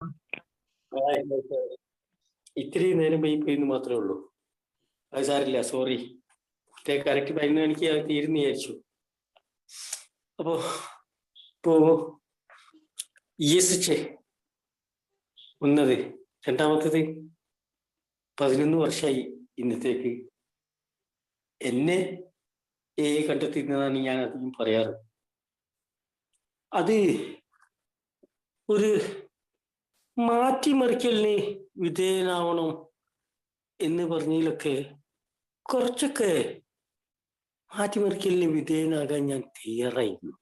ആ, ഇത്തിരി നേരം പോയിന്ന് മാത്രമേ ഉള്ളൂ. അത് സാരില്ല, സോറി. കറക്റ്റ് 11 മണിക്ക് തീരുന്ന് വിചാരിച്ചു. അപ്പോ ഇപ്പോ ESH ഒന്നത്, രണ്ടാമത്തത് 11 വർഷമായി ഇന്നത്തേക്ക് എന്നെ കണ്ടെത്തുന്നതാണ് ഞാൻ അധികം പറയാറ്. അത് ഒരു മാറ്റിമറിക്കലിന് വിധേയനാവണം എന്ന് പറഞ്ഞതിലൊക്കെ കുറച്ചൊക്കെ മാറ്റിമറിക്കലിന് വിധേയനാകാൻ ഞാൻ തയ്യാറായിരുന്നു.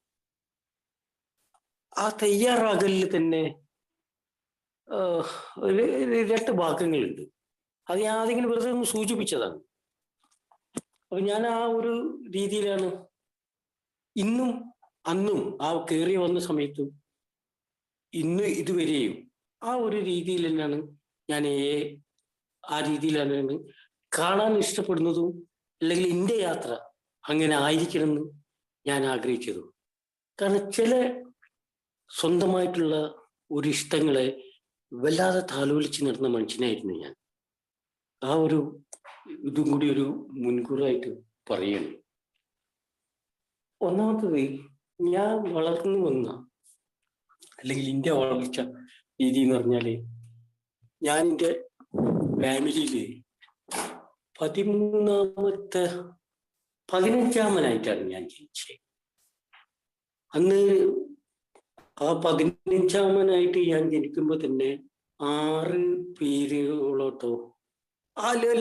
ആ തയ്യാറാകലിൽ തന്നെ രണ്ട് ഭാഗങ്ങളുണ്ട്. അത് ഞാൻ ആദ്യം വെറുതെ ഒന്ന് സൂചിപ്പിച്ചതാണ്. അപ്പൊ ഞാൻ ആ ഒരു രീതിയിലാണ് ഇന്നും അന്നും ആ കയറി വന്ന സമയത്തും ഇന്ന് ഇതുവരെയും ആ ഒരു രീതിയിൽ തന്നെയാണ് ഞാൻ ആ രീതിയിലാണ് കാണാൻ ഇഷ്ടപ്പെടുന്നതും, അല്ലെങ്കിൽ എൻ്റെ യാത്ര അങ്ങനെ ആയിരിക്കണമെന്ന് ഞാൻ ആഗ്രഹിച്ചതും. കാരണം ചില സ്വന്തമായിട്ടുള്ള ഒരു ഇഷ്ടങ്ങളെ വല്ലാതെ താലോലിച്ച് നടന്ന മനുഷ്യനായിരുന്നു ഞാൻ. ആ ഒരു ഇതും കൂടി ഒരു മുൻകൂറായിട്ട് പറയണം. ഒന്നാമത്തത്, ഞാൻ വളർന്നു വന്ന അല്ലെങ്കിൽ എൻ്റെ വളർച്ച രീതി എന്ന് പറഞ്ഞാല്, ഞാൻ എൻ്റെ ഫാമിലിയില് 15ാമനായിട്ടാണ് ഞാൻ ജനിച്ചത്. അന്ന് ആ 15ാമനായിട്ട് ഞാൻ ജനിക്കുമ്പോ തന്നെ 6 പേരുകളോട്ടോ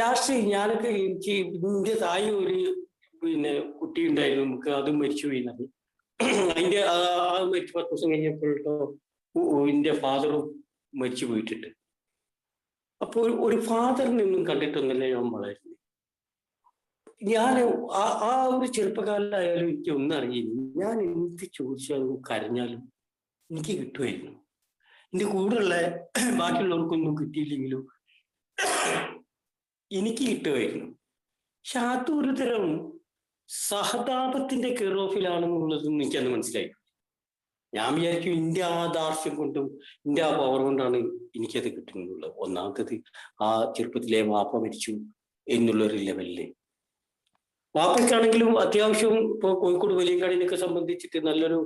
ലാസ്റ്റ് ഞാനൊക്കെ എനിക്ക് എൻ്റെ താഴെ ഒരു കുട്ടി ഉണ്ടായിരുന്നു. നമുക്ക് അതും മരിച്ചു പോയിരുന്നത്. അതിൻ്റെ മരിച്ചു 10 ദിവസം കഴിഞ്ഞപ്പോഴോ എൻ്റെ ഫാദറും മരിച്ചു പോയിട്ടുണ്ട്. അപ്പോൾ ഒരു ഫാദറിനൊന്നും കണ്ടിട്ടൊന്നല്ല ഞാൻ വളരുന്നത്. ഞാൻ ആ ഒരു ചെറുപ്പക്കാരിലായാലും എനിക്ക് ഒന്നും അറിയില്ല. ഞാൻ എന്ത് ചോദിച്ചാലും കരഞ്ഞാലും എനിക്ക് കിട്ടുമായിരുന്നു. എൻ്റെ കൂടെയുള്ള ബാക്കിയുള്ളവർക്കൊന്നും കിട്ടിയില്ലെങ്കിലും എനിക്ക് കിട്ടുമായിരുന്നു. പക്ഷെ അതൊരു തരം സഹതാപത്തിന്റെ കെയർ ഓഫിലാണെന്നുള്ളതും എനിക്കന്ന് മനസ്സിലായി. ഞാൻ വിചാരിക്കും എൻ്റെ ആ ദാർഷ്ട്യം കൊണ്ടും എൻ്റെ ആ പവർ കൊണ്ടാണ് എനിക്കത് കിട്ടുന്നുള്ളത്. ഒന്നാമത്തത്, ആ ചെറുപ്പത്തിലെ വാപ്പ മരിച്ചു എന്നുള്ളൊരു ലെവലില്. വാപ്പയ്ക്കാണെങ്കിലും അത്യാവശ്യം ഇപ്പൊ കോഴിക്കോട് വലിയങ്ങാടിനൊക്കെ സംബന്ധിച്ചിട്ട് നല്ലൊരു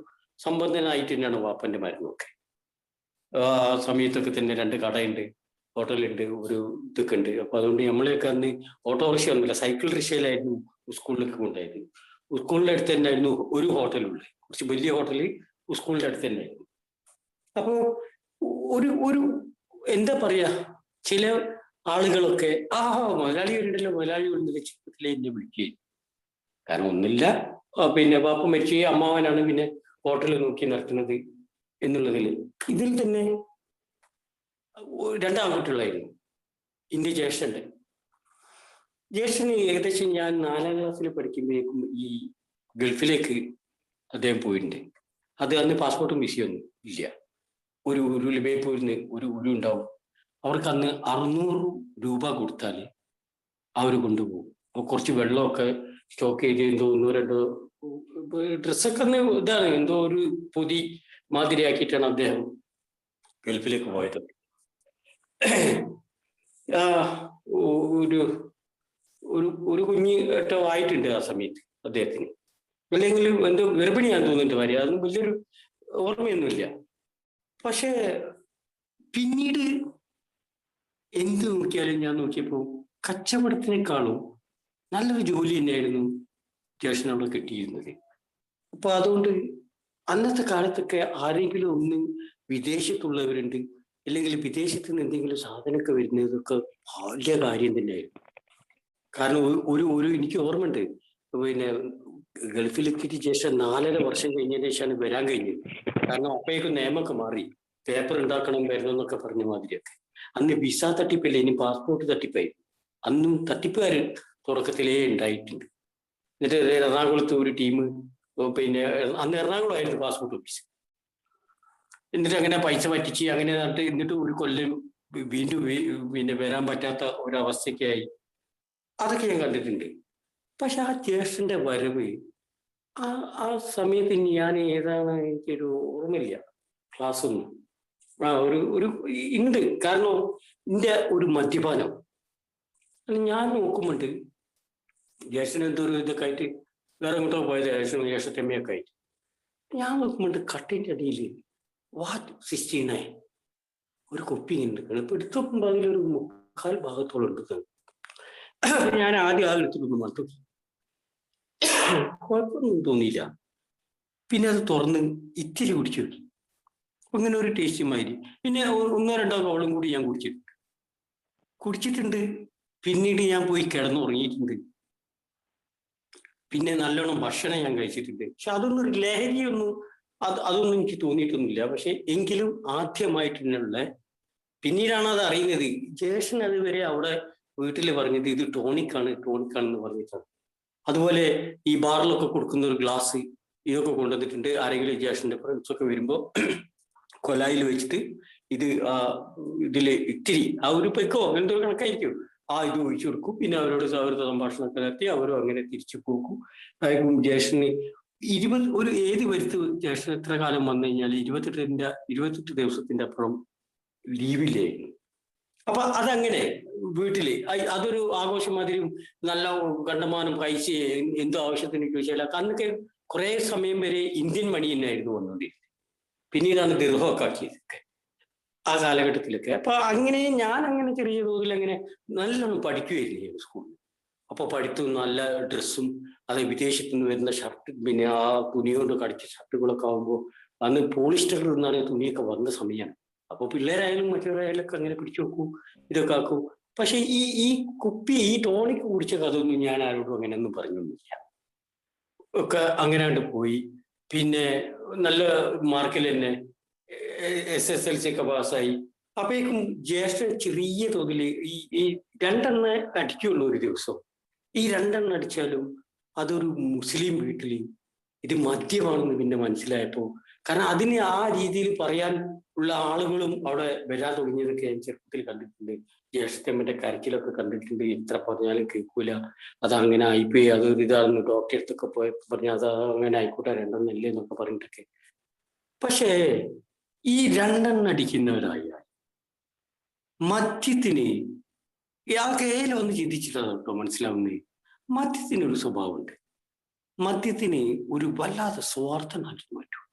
സമ്പന്നനായിട്ട് തന്നെയാണ് വാപ്പന്റെ മരണമൊക്കെ. ആ സമയത്തൊക്കെ തന്നെ 2 കടയുണ്ട്, ഹോട്ടലുണ്ട്, ഒരു ഇതൊക്കെ ഉണ്ട്. അപ്പൊ അതുകൊണ്ട് നമ്മളെയൊക്കെ അന്ന് ഓട്ടോറിക്ഷ ഒന്നുമില്ല, സൈക്കിൾ റിക്ഷയിലായിരുന്നു സ്കൂളിലേക്ക് കൊണ്ടായത്. സ്കൂളിന്റെ അടുത്ത് തന്നെ ആയിരുന്നു ഒരു ഹോട്ടലുള്ളത്, കുറച്ച് വലിയ ഹോട്ടല് സ്കൂളിന്റെ അടുത്ത് തന്നെ ആയിരുന്നു. അപ്പോ ഒരു എന്താ പറയാ, ചില ആളുകളൊക്കെ മുതലാളി വരുന്നുണ്ടല്ലോ, മുതലാളി വരുന്നില്ല, ചെറുപ്പത്തിലെ എന്നെ വിളിക്കുകയും. കാരണം ഒന്നില്ല, പിന്നെ പാപ്പ മരിച്ചു, അമ്മാവനാണ് പിന്നെ ഹോട്ടൽ നോക്കി നടത്തുന്നത് എന്നുള്ളതിൽ. ഇതിൽ തന്നെ 2 ആൺകുട്ടികളായിരുന്നു. എൻ്റെ ജ്യേഷ്ഠന് ഏകദേശം ഞാൻ 4ാം ക്ലാസ്സിൽ പഠിക്കുമ്പോഴേക്കും ഈ ഗൾഫിലേക്ക് അദ്ദേഹം പോയിട്ടുണ്ട്. അത് അന്ന് പാസ്പോർട്ടും വിസയൊന്നും ഇല്ല. ഒരു ലിബേപ്പൂരിന് ഒരു ഉണ്ടാവും. അവർക്ക് അന്ന് 600 രൂപ കൊടുത്താൽ അവർ കൊണ്ടുപോകും. അപ്പൊ കുറച്ച് വെള്ളമൊക്കെ സ്റ്റോക്ക് ചെയ്ത് എന്തോ 1-2 ഡ്രസ്സൊക്കെ ഒന്ന് ഇതാണ്, എന്തോ ഒരു പൊതി മാതിരിയാക്കിയിട്ടാണ് അദ്ദേഹം ഗൾഫിലേക്ക് പോയത്. ഒരു ഒരു കുഞ്ഞ് ഏറ്റവും ആയിട്ടുണ്ട് ആ സമയത്ത് അദ്ദേഹത്തിന്, അല്ലെങ്കിൽ എന്തോ ഗർഭിണിയാന്ന് തോന്നിട്ട് ഭാര്യ, അതൊന്നും വലിയൊരു ഓർമ്മയൊന്നുമില്ല. പക്ഷെ പിന്നീട് എന്ത് നോക്കിയാലും ഞാൻ നോക്കിയപ്പോൾ കച്ചവടത്തിനേക്കാളും നല്ലൊരു ജോലി തന്നെയായിരുന്നു ജ്യേഷ്ഠനവിടെ കിട്ടിയിരുന്നത്. അപ്പൊ അതുകൊണ്ട് അന്നത്തെ കാലത്തൊക്കെ ആരെങ്കിലും ഒന്ന് വിദേശത്തുള്ളവരുണ്ട്, അല്ലെങ്കിൽ വിദേശത്ത് നിന്ന് എന്തെങ്കിലും സാധനമൊക്കെ വരുന്നതൊക്കെ വലിയ കാര്യം തന്നെയായിരുന്നു. കാരണം എനിക്ക് ഓർമ്മയുണ്ട്, പിന്നെ ഗൾഫിലെത്തിയിട്ട് ശേഷം 4.5 വർഷം കഴിഞ്ഞതിന് ശേഷമാണ് വരാൻ കഴിഞ്ഞത്. കാരണം അപ്പോഴേക്കും നിയമമൊക്കെ മാറി, പേപ്പർ ഉണ്ടാക്കണം വരണം എന്നൊക്കെ പറഞ്ഞ മാതിരിയൊക്കെ. അന്ന് വിസ തട്ടിപ്പല്ലേ, ഇനി പാസ്പോർട്ട് തട്ടിപ്പായി. അന്നും തട്ടിപ്പുകാർ തുടക്കത്തിലേ ഉണ്ടായിട്ടുണ്ട്. എന്നിട്ട് എറണാകുളത്ത് ഒരു ടീം, പിന്നെ അന്ന് എറണാകുളമായിരുന്നു പാസ്പോർട്ട് ഓഫീസ്. എന്നിട്ട് അങ്ങനെ പൈസ പറ്റിച്ച് അങ്ങനെ എന്നിട്ട് ഒരു കൊല്ലം വീണ്ടും പിന്നെ വരാൻ പറ്റാത്ത ഒരവസ്ഥയ്ക്കായി. അതൊക്കെ ഞാൻ കണ്ടിട്ടുണ്ട്. പക്ഷെ ആ ജ്യേഷ്ഠന്റെ വരവ് ആ സമയത്ത് ഞാൻ ഏതാണ് എനിക്കൊരു ഓർമ്മയില്ല, ക്ലാസ് ഒന്നും. ഒരു ഉണ്ട്. കാരണം എൻ്റെ ഒരു മദ്യപാനം ഞാൻ നോക്കുമ്പോണ്ട് ജ്യേഷ്ഠന് എന്തോ ഒരു ഇതൊക്കെ ആയിട്ട് വേറെ എങ്ങോട്ടോ പോയത് ജ്യേഷ്ഠത്തമ്മയൊക്കെ ആയിട്ട് ഞാൻ നോക്കുമ്പോണ്ട് കട്ടിൻ്റെ അടിയിൽ വാറ്റ് 69 ഒരു കുപ്പി ഉണ്ട്. ഇപ്പൊ എടുത്ത് നോക്കുമ്പോൾ അതിലൊരു 3/4 ഭാഗത്തോളം ഉണ്ട്. ഞാൻ ആദ്യം എടുത്തിട്ടൊന്നും മറന്നു, കുഴപ്പമൊന്നും തോന്നിയില്ല. പിന്നെ അത് തുറന്ന് ഇത്തിരി കുടിച്ചു നോക്കി, അങ്ങനെ ഒരു ടേസ്റ്റുമാതിരി. പിന്നെ 1-2 കവളും കൂടി ഞാൻ കുടിച്ചിട്ടുണ്ട്. പിന്നീട് ഞാൻ പോയി കിടന്നുറങ്ങിയിട്ടുണ്ട്. പിന്നെ നല്ലോണം ഭക്ഷണം ഞാൻ കഴിച്ചിട്ടുണ്ട്. പക്ഷെ അതൊന്നും ഒരു ലഹരിയൊന്നും അതൊന്നും എനിക്ക് തോന്നിയിട്ടൊന്നുമില്ല. പക്ഷെ എങ്കിലും ആദ്യമായിട്ടുള്ള പിന്നീടാണ് അത് അറിയുന്നത്. ജ്യേഷ്ഠൻ അതുവരെ അവിടെ വീട്ടിൽ പറഞ്ഞത് ഇത് ടോണിക്കാണെന്ന് പറഞ്ഞിട്ടാണ്. അതുപോലെ ഈ ബാറിലൊക്കെ കൊടുക്കുന്ന ഒരു ഗ്ലാസ് ഇതൊക്കെ കൊണ്ടുവന്നിട്ടുണ്ട്. ആരെങ്കിലും ജ്യേഷ്ഠന്റെ ഫ്രണ്ട്സൊക്കെ വരുമ്പോൾ കൊലായിൽ വെച്ചിട്ട് ഇത് ഇതില് ഇത്തിരി ഒരു പെക്കോ എന്തോ കണക്കായിരിക്കും, ഇത് ഒഴിച്ചു കൊടുക്കും. പിന്നെ അവരോട് സൗഹൃദ സംഭാഷണമൊക്കെ നടത്തി അവരും അങ്ങനെ തിരിച്ചു പോകും. ജ്യേഷ്ഠന് ഏത് വരുത്ത് ജ്യേഷ്ഠൻ എത്ര കാലം വന്നു കഴിഞ്ഞാൽ 28 ദിവസത്തിന്റെ അപ്പുറം ലീവില്ലായിരുന്നു. അപ്പൊ അതങ്ങനെ വീട്ടില് അതൊരു ആഘോഷം മാതിരിയും നല്ല കണ്ടമാനം കഴിച്ച് എന്തോ ആവശ്യത്തിന് ചോദിച്ചാൽ അന്നൊക്കെ കുറെ സമയം വരെ ഇന്ത്യൻ മണി തന്നെയായിരുന്നു വന്നത്. പിന്നീടാണ് ദിർഹമൊക്കെ ആക്കിയതൊക്കെ ആ കാലഘട്ടത്തിലൊക്കെ. അപ്പൊ അങ്ങനെ ഞാൻ അങ്ങനെ ചെറിയ തോതിൽ അങ്ങനെ നല്ലോണം പഠിക്കുകയായിരുന്നു സ്കൂളിൽ. അപ്പൊ പഠിത്തവും നല്ല ഡ്രസ്സും അത് വിദേശത്തു നിന്ന് വരുന്ന ഷർട്ട്, പിന്നെ ആ തുണി കൊണ്ട് കടിച്ച ഷർട്ടുകളൊക്കെ ആകുമ്പോൾ അന്ന് പോളിസ്റ്ററിൽ നിന്നാണ് തുണിയൊക്കെ വന്ന സമയമാണ്. അപ്പൊ പിള്ളേരായാലും മറ്റവരായാലും ഒക്കെ അങ്ങനെ പിടിച്ചു വെക്കും, ഇതൊക്കെ ആക്കും. പക്ഷെ ഈ ഈ ടോണിക്ക് കുടിച്ച കഥയൊന്നും ഞാൻ ആരോടും അങ്ങനെയൊന്നും പറഞ്ഞൊന്നുമില്ല. ഒക്കെ അങ്ങനെ പോയി. പിന്നെ നല്ല മാർക്കിൽ തന്നെ SSLC ഒക്കെ പാസ്സായി. അപ്പോഴേക്കും ജ്യേഷ്ഠൻ ചെറിയ തോതിൽ ഈ 2 അടിക്കുള്ളൂ ഒരു ദിവസം. ഈ 2 അടിച്ചാലും അതൊരു മുസ്ലിം വീട്ടിൽ ഇത് മദ്യമാണെന്ന് പിന്നെ മനസ്സിലായപ്പോ, കാരണം അതിന് ആ രീതിയിൽ പറയാൻ ഉള്ള ആളുകളും അവിടെ വരാൻ തുടങ്ങിയതൊക്കെ ഞാൻ ചെറുപ്പത്തിൽ കണ്ടിട്ടുണ്ട്. ജ്യേഷ്ഠമ്മന്റെ കരച്ചിലൊക്കെ കണ്ടിട്ടുണ്ട്. എത്ര പറഞ്ഞാലും കേൾക്കൂല, അതങ്ങനെ ആയിപ്പോയി, അതൊരു ഇതാണെന്ന് ഡോക്ടറെ അടുത്തൊക്കെ പോയപ്പോ പറഞ്ഞാൽ അത് അങ്ങനെ ആയിക്കോട്ടെ 2 അല്ലേ എന്നൊക്കെ പറഞ്ഞിട്ടൊക്കെ. പക്ഷേ ഈ 2 അടിക്കുന്നവരായ മദ്യത്തിന് ഇയാൾക്ക് ഒന്ന് ചിന്തിച്ചിട്ടാണ് കേട്ടോ മനസ്സിലാവുന്നത്. മദ്യത്തിനൊരു സ്വഭാവമുണ്ട്. മദ്യത്തിന് ഒരു വല്ലാതെ സ്വാർത്ഥനാക്കി മാറ്റും.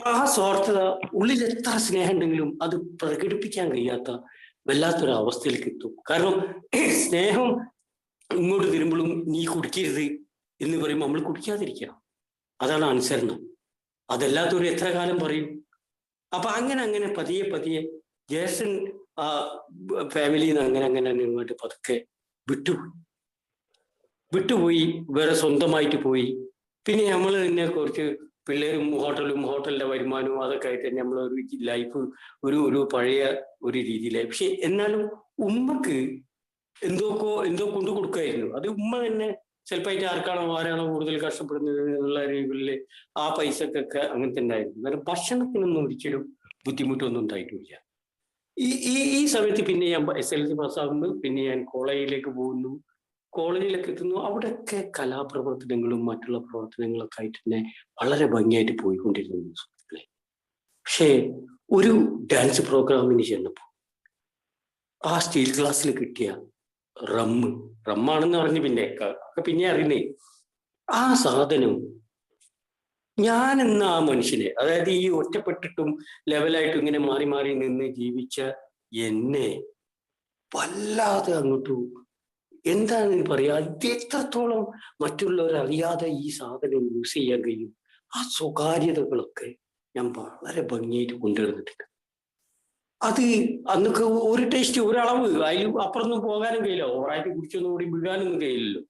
ആ സ്വാർത്ഥത ഉള്ളിൽ എത്ര സ്നേഹം ഉണ്ടെങ്കിലും അത് പ്രകടിപ്പിക്കാൻ കഴിയാത്ത വല്ലാത്തൊരു അവസ്ഥയിലേക്ക് എത്തും. കാരണം സ്നേഹം ഇങ്ങോട്ട് വരുമ്പോഴും നീ കുടിക്കരുത് എന്ന് പറയുമ്പോൾ നമ്മൾ കുടിക്കാതിരിക്കണം. അതാണ് അനുസരണം. അതല്ലാത്തൊരു എത്ര കാലം പറയും. അപ്പൊ അങ്ങനെ പതിയെ ജ്യേഷ്ഠൻ ആ ഫാമിലിയിൽ നിന്ന് അങ്ങനെ ഇങ്ങോട്ട് പതുക്കെ വിട്ടുപോയി, വേറെ സ്വന്തമായിട്ട് പോയി. പിന്നെ നമ്മൾ തന്നെ കുറച്ച് പിള്ളേരും ഹോട്ടലിന്റെ വരുമാനവും അതൊക്കെ ആയിട്ട് തന്നെ നമ്മളൊരു ലൈഫ് ഒരു പഴയ ഒരു രീതിയിലായി. പക്ഷെ എന്നാലും ഉമ്മക്ക് എന്തോ കൊണ്ടു കൊടുക്കുമായിരുന്നു. അത് ഉമ്മ തന്നെ ചിലപ്പായിട്ട് ആരാണോ കൂടുതൽ കഷ്ടപ്പെടുന്നത് എന്നുള്ള രീതിയിൽ ആ പൈസക്കൊക്കെ അങ്ങനെ തന്നെ ആയിരുന്നു. എന്നാലും ഭക്ഷണത്തിനൊന്നും ഒരിക്കലും ബുദ്ധിമുട്ടൊന്നും ഉണ്ടായിട്ടില്ല. ഈ സമയത്ത് പിന്നെ ഞാൻ SLC പാസ്സാകുമ്പോൾ പിന്നെ ഞാൻ കോളേജിലേക്ക് പോകുന്നു. കോളേജിലൊക്കെ എത്തുന്നു. അവിടെയൊക്കെ കലാപ്രവർത്തനങ്ങളും മറ്റുള്ള പ്രവർത്തനങ്ങളൊക്കെ ആയിട്ട് തന്നെ വളരെ ഭംഗിയായിട്ട് പോയിക്കൊണ്ടിരുന്നു സുഹൃത്തുക്കളെ. പക്ഷേ ഒരു ഡാൻസ് പ്രോഗ്രാമിന് ചെന്നപ്പോൾ ആ സ്റ്റേജ് ക്ലാസ്സിൽ കിട്ടിയ റമ്മാണെന്ന് പറഞ്ഞ് പിന്നെ അറിയുന്നേ ആ സാധനം ഞാനെന്ന ആ മനുഷ്യനെ, അതായത് ഈ ഒറ്റപ്പെട്ടിട്ടും ലെവലായിട്ടും ഇങ്ങനെ മാറി മാറി നിന്ന് ജീവിച്ച എന്നെ വല്ലാതെ അങ്ങോട്ടു എന്താണ് പറയാ, ഇത് എത്രത്തോളം മറ്റുള്ളവരറിയാതെ ഈ സാധനം യൂസ് ചെയ്യാൻ കഴിയും. ആ സ്വകാര്യതകളൊക്കെ ഞാൻ വളരെ ഭംഗിയായിട്ട് കൊണ്ടുവരുന്നിട്ടുണ്ട്. അത് അന്നൊക്കെ ഒരു ടേസ്റ്റ് ഒരളവ് അതിൽ അപ്പുറമൊന്നും പോകാനും കഴിയില്ല, ഓവറായിട്ട് കുടിച്ചൊന്നും കൂടി വിടാനൊന്നും കഴിയില്ലല്ലോ.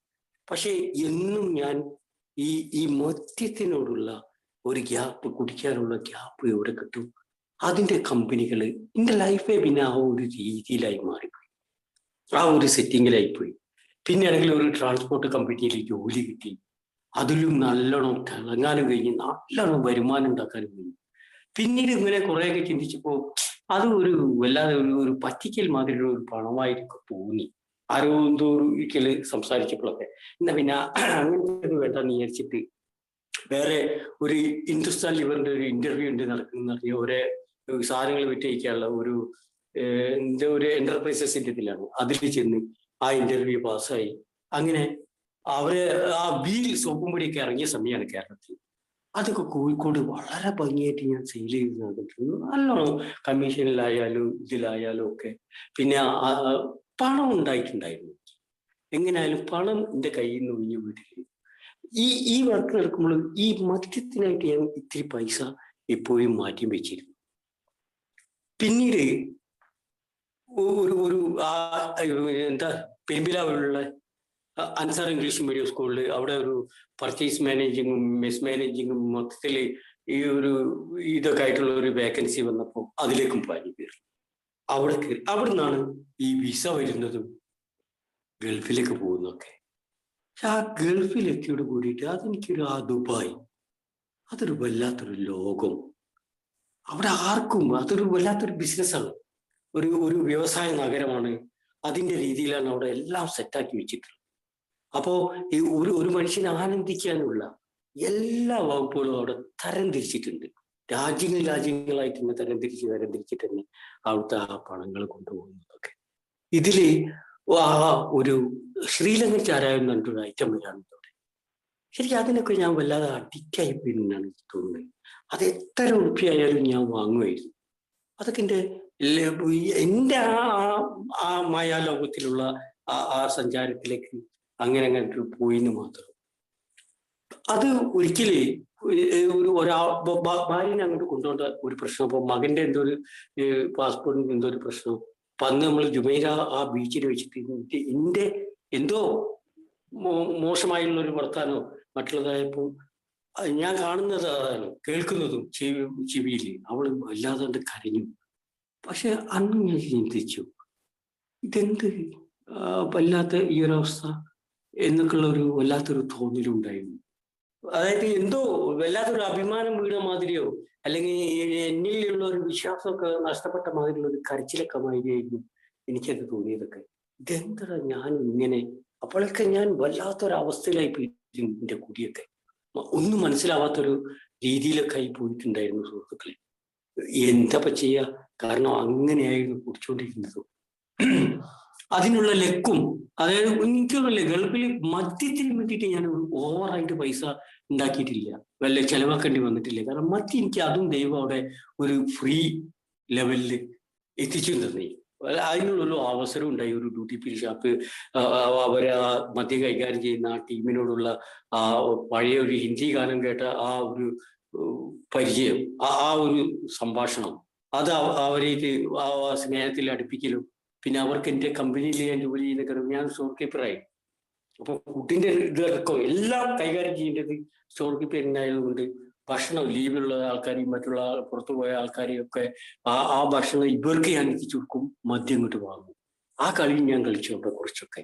പക്ഷെ എന്നും ഞാൻ ഈ മദ്യത്തിനോടുള്ള ഒരു ഗ്യാപ്പ്, കുടിക്കാനുള്ള ഗ്യാപ്പ് എവിടെ കിട്ടും? അതിന്റെ കമ്പനികൾ എൻ്റെ ലൈഫേ പിന്നെ ആ ഒരു രീതിയിലായി മാറിപ്പോയി, ആ ഒരു സെറ്റിങ്ങിലായിപ്പോയി. പിന്നെ ആണെങ്കിൽ ഒരു ട്രാൻസ്പോർട്ട് കമ്പനിയിൽ ജോലി കിട്ടി, അതിലും നല്ലോണം തിളങ്ങാനും കഴിഞ്ഞ് നല്ലോണം വരുമാനം ഉണ്ടാക്കാനും കഴിഞ്ഞു. പിന്നീട് ഇങ്ങനെ കുറേയൊക്കെ ചിന്തിച്ചപ്പോൾ അത് വല്ലാതെ ഒരു പറ്റിക്കൽ മാതിരിയുള്ള ഒരു പണമായിട്ട് തോന്നി. ആരോ എന്തോ ഒരിക്കല് സംസാരിച്ചപ്പോഴൊക്കെ എന്നാ പിന്നെ അങ്ങനത്തെ വേണ്ടെന്ന് വിചാരിച്ചിട്ട് വേറെ ഒരു ഹിന്ദുസ്ഥാൻ ലിവറിന്റെ ഒരു ഇന്റർവ്യൂ ഉണ്ട് നടക്കുന്ന ഒരേ സാധനങ്ങൾ വിറ്റഴിക്കാനുള്ള ഒരു എന്താ ഒരു എന്റർപ്രൈസസിന്റെ ഇതിലാണ്. അതിൽ ചെന്ന് ആ ഇന്റർവ്യൂ പാസ്സായി. അങ്ങനെ അവര് ആ വീൽ സോപ്പും പൊടിയൊക്കെ ഇറങ്ങിയ സമയമാണ് കേരളത്തിൽ. അതൊക്കെ കോഴിക്കോട് വളരെ ഭംഗിയായിട്ട് ഞാൻ സെയിൽ ചെയ്ത് നടന്നിട്ടുണ്ട്. നല്ലോണം കമ്മീഷനിലായാലും ഇതിലായാലും ഒക്കെ. പിന്നെ പണം ഉണ്ടായിട്ടുണ്ടായിരുന്നു. എങ്ങനെയായാലും പണം എൻ്റെ കയ്യിൽ നിന്ന് ഒഴിഞ്ഞു വീട്ടിൽ. ഈ വർക്ക് നടക്കുമ്പോൾ ഈ മദ്യത്തിനായിട്ട് ഞാൻ ഇത്തിരി പൈസ എപ്പോഴും മാറ്റി വെച്ചിരുന്നു. പിന്നീട് ഒരു എന്താ പെരുമ്പിലാവിലുള്ള അൻസാർ ഇംഗ്ലീഷ് മീഡിയം സ്കൂളിൽ അവിടെ ഒരു പർച്ചേസ് മാനേജിങ്ങും മെസ് മാനേജിങ്ങും മൊത്തത്തിൽ ഈ ഒരു ഇതൊക്കെ ആയിട്ടുള്ള ഒരു വേക്കൻസി വന്നപ്പോൾ അതിലേക്കും പാഞ്ഞു കയറി. അവിടെ നിന്നാണ് ഈ വിസ വരുന്നതും ഗൾഫിലേക്ക് പോകുന്നതൊക്കെ. പക്ഷെ ആ ഗൾഫിലെത്തിയോട് കൂടിയിട്ട് അതെനിക്കൊരു ദുബായ് അതൊരു വല്ലാത്തൊരു ലോകം. അവിടെ ആർക്കും അതൊരു വല്ലാത്തൊരു ബിസിനസ്സാണ്, ഒരു വ്യവസായ നഗരമാണ്. അതിൻ്റെ രീതിയിലാണ് അവിടെ എല്ലാം സെറ്റാക്കി വെച്ചിട്ടുള്ളത്. അപ്പോ ഈ ഒരു മനുഷ്യനെ ആനന്ദിക്കാനുള്ള എല്ലാ വകുപ്പുകളും അവിടെ തരംതിരിച്ചിട്ടുണ്ട്. രാജ്യങ്ങളായിട്ട് തന്നെ തരംതിരിച്ചിട്ട് തന്നെ അവിടുത്തെ ആ പണങ്ങൾ കൊണ്ടുപോകുന്നതൊക്കെ. ഇതില് ഒരു ശ്രീലങ്കൻ ചാരായം എന്ന് പറഞ്ഞിട്ടൊരു ഐറ്റം വരാണ് അവിടെ. ശരിക്കും അതിനൊക്കെ ഞാൻ വല്ലാതെ അഡിക്റ്റായി പോയിരുന്നാണ് എനിക്ക് തോന്നുന്നത്. അത് എത്ര ഉറുപ്പിയായാലും ഞാൻ വാങ്ങുമായിരുന്നു. അതൊക്കെ എൻ്റെ ആ മായാലോകത്തിലുള്ള ആ സഞ്ചാരത്തിലേക്ക് അങ്ങനെ പോയിന്ന് മാത്രം. അത് ഒരിക്കലേ ഭാര്യനെ അങ്ങോട്ട് കൊണ്ടുപോകേണ്ട ഒരു പ്രശ്നം. അപ്പൊ മകന്റെ എന്തോ ഒരു പാസ്പോർട്ടിന് എന്തോ ഒരു പ്രശ്നം. അപ്പൊ അന്ന് നമ്മൾ ജുമൈര ആ ബീച്ചിൽ വെച്ചിട്ട് എന്റെ എന്തോ മോശമായുള്ള ഒരു വർത്താനോ മറ്റുള്ളതായപ്പോ ഞാൻ കാണുന്നത് അതാണ്, കേൾക്കുന്നതും ചെവിയിൽ. അവൾ വല്ലാതെ കരഞ്ഞു. പക്ഷെ അന്ന് ഞാൻ ചിന്തിച്ചു, ഇതെന്ത് വല്ലാത്ത ഈ ഒരവസ്ഥ എന്നൊക്കെയുള്ള ഒരു വല്ലാത്തൊരു തോന്നലുണ്ടായിരുന്നു. അതായത് എന്തോ വല്ലാത്തൊരു അഭിമാനം വീണ മാതിരിയോ അല്ലെങ്കിൽ എന്നിലുള്ള ഒരു വിശ്വാസമൊക്കെ നഷ്ടപ്പെട്ട മാതിരിയുള്ള ഒരു കരച്ചിലൊക്കെ മാതിരിയായിരുന്നു എനിക്കത് തോന്നിയതൊക്കെ. ഇതെന്താ ഞാൻ ഇങ്ങനെ? അപ്പോഴൊക്കെ ഞാൻ വല്ലാത്തൊരവസ്ഥയിലായി പോയിരുന്നു. എൻ്റെ കുടിയൊക്കെ ഒന്നും മനസ്സിലാവാത്തൊരു രീതിയിലൊക്കെ ആയി പോയിട്ടുണ്ടായിരുന്നു സുഹൃത്തുക്കളെ. എന്താ ചെയ്യുക? കാരണം അങ്ങനെയായിരുന്നു കുടിച്ചുകൊണ്ടിരുന്നത്. അതിനുള്ള ലക്കും, അതായത് എനിക്കൊന്നുമില്ല, ഗൾഫിൽ മദ്യത്തിന് വേണ്ടിയിട്ട് ഞാൻ ഓവറായിട്ട് പൈസ ഉണ്ടാക്കിയിട്ടില്ല, വല്ല ചെലവാക്കേണ്ടി വന്നിട്ടില്ല. കാരണം മദ്യം എനിക്ക് അതും ദൈവം അവിടെ ഒരു ഫ്രീ ലെവലിൽ എത്തിച്ചു തന്നെ. അതിനുള്ളൊരു അവസരം ഉണ്ടായി. ഒരു ഡ്യൂട്ടി ഫ്രീ ഷാപ്പ്, അവരെ ആ മദ്യം കൈകാര്യം ചെയ്യുന്ന ആ ടീമിനോടുള്ള ആ പഴയ ഒരു ഹിന്ദി ഗാനം കേട്ട ആ ഒരു പരിചയം, ആ ഒരു സംഭാഷണം, അത് അവരേക്ക് ആ സ്നേഹത്തിൽ അടുപ്പിക്കലും. പിന്നെ അവർക്ക് എൻ്റെ കമ്പനിയിൽ ഞാൻ ജോലി ചെയ്യുന്ന കാരണം ഞാൻ സ്റ്റോർ കീപ്പറായി. അപ്പൊ ഫുഡിന്റെ ഇതൊക്കെ എല്ലാം കൈകാര്യം ചെയ്യേണ്ടത് സ്റ്റോർ കീപ്പറിനായതുകൊണ്ട് ഭക്ഷണം ലീവിലുള്ള ആൾക്കാരെയും മറ്റുള്ള പുറത്തു പോയ ആൾക്കാരെയും ഒക്കെ ആ ഭക്ഷണം ഇവർക്ക് ഞാൻ എത്തിച്ചു കൊടുക്കും, മദ്യം ഇങ്ങോട്ട് വാങ്ങും. ആ കളി ഞാൻ കളിച്ചു അവിടെ കുറച്ചൊക്കെ.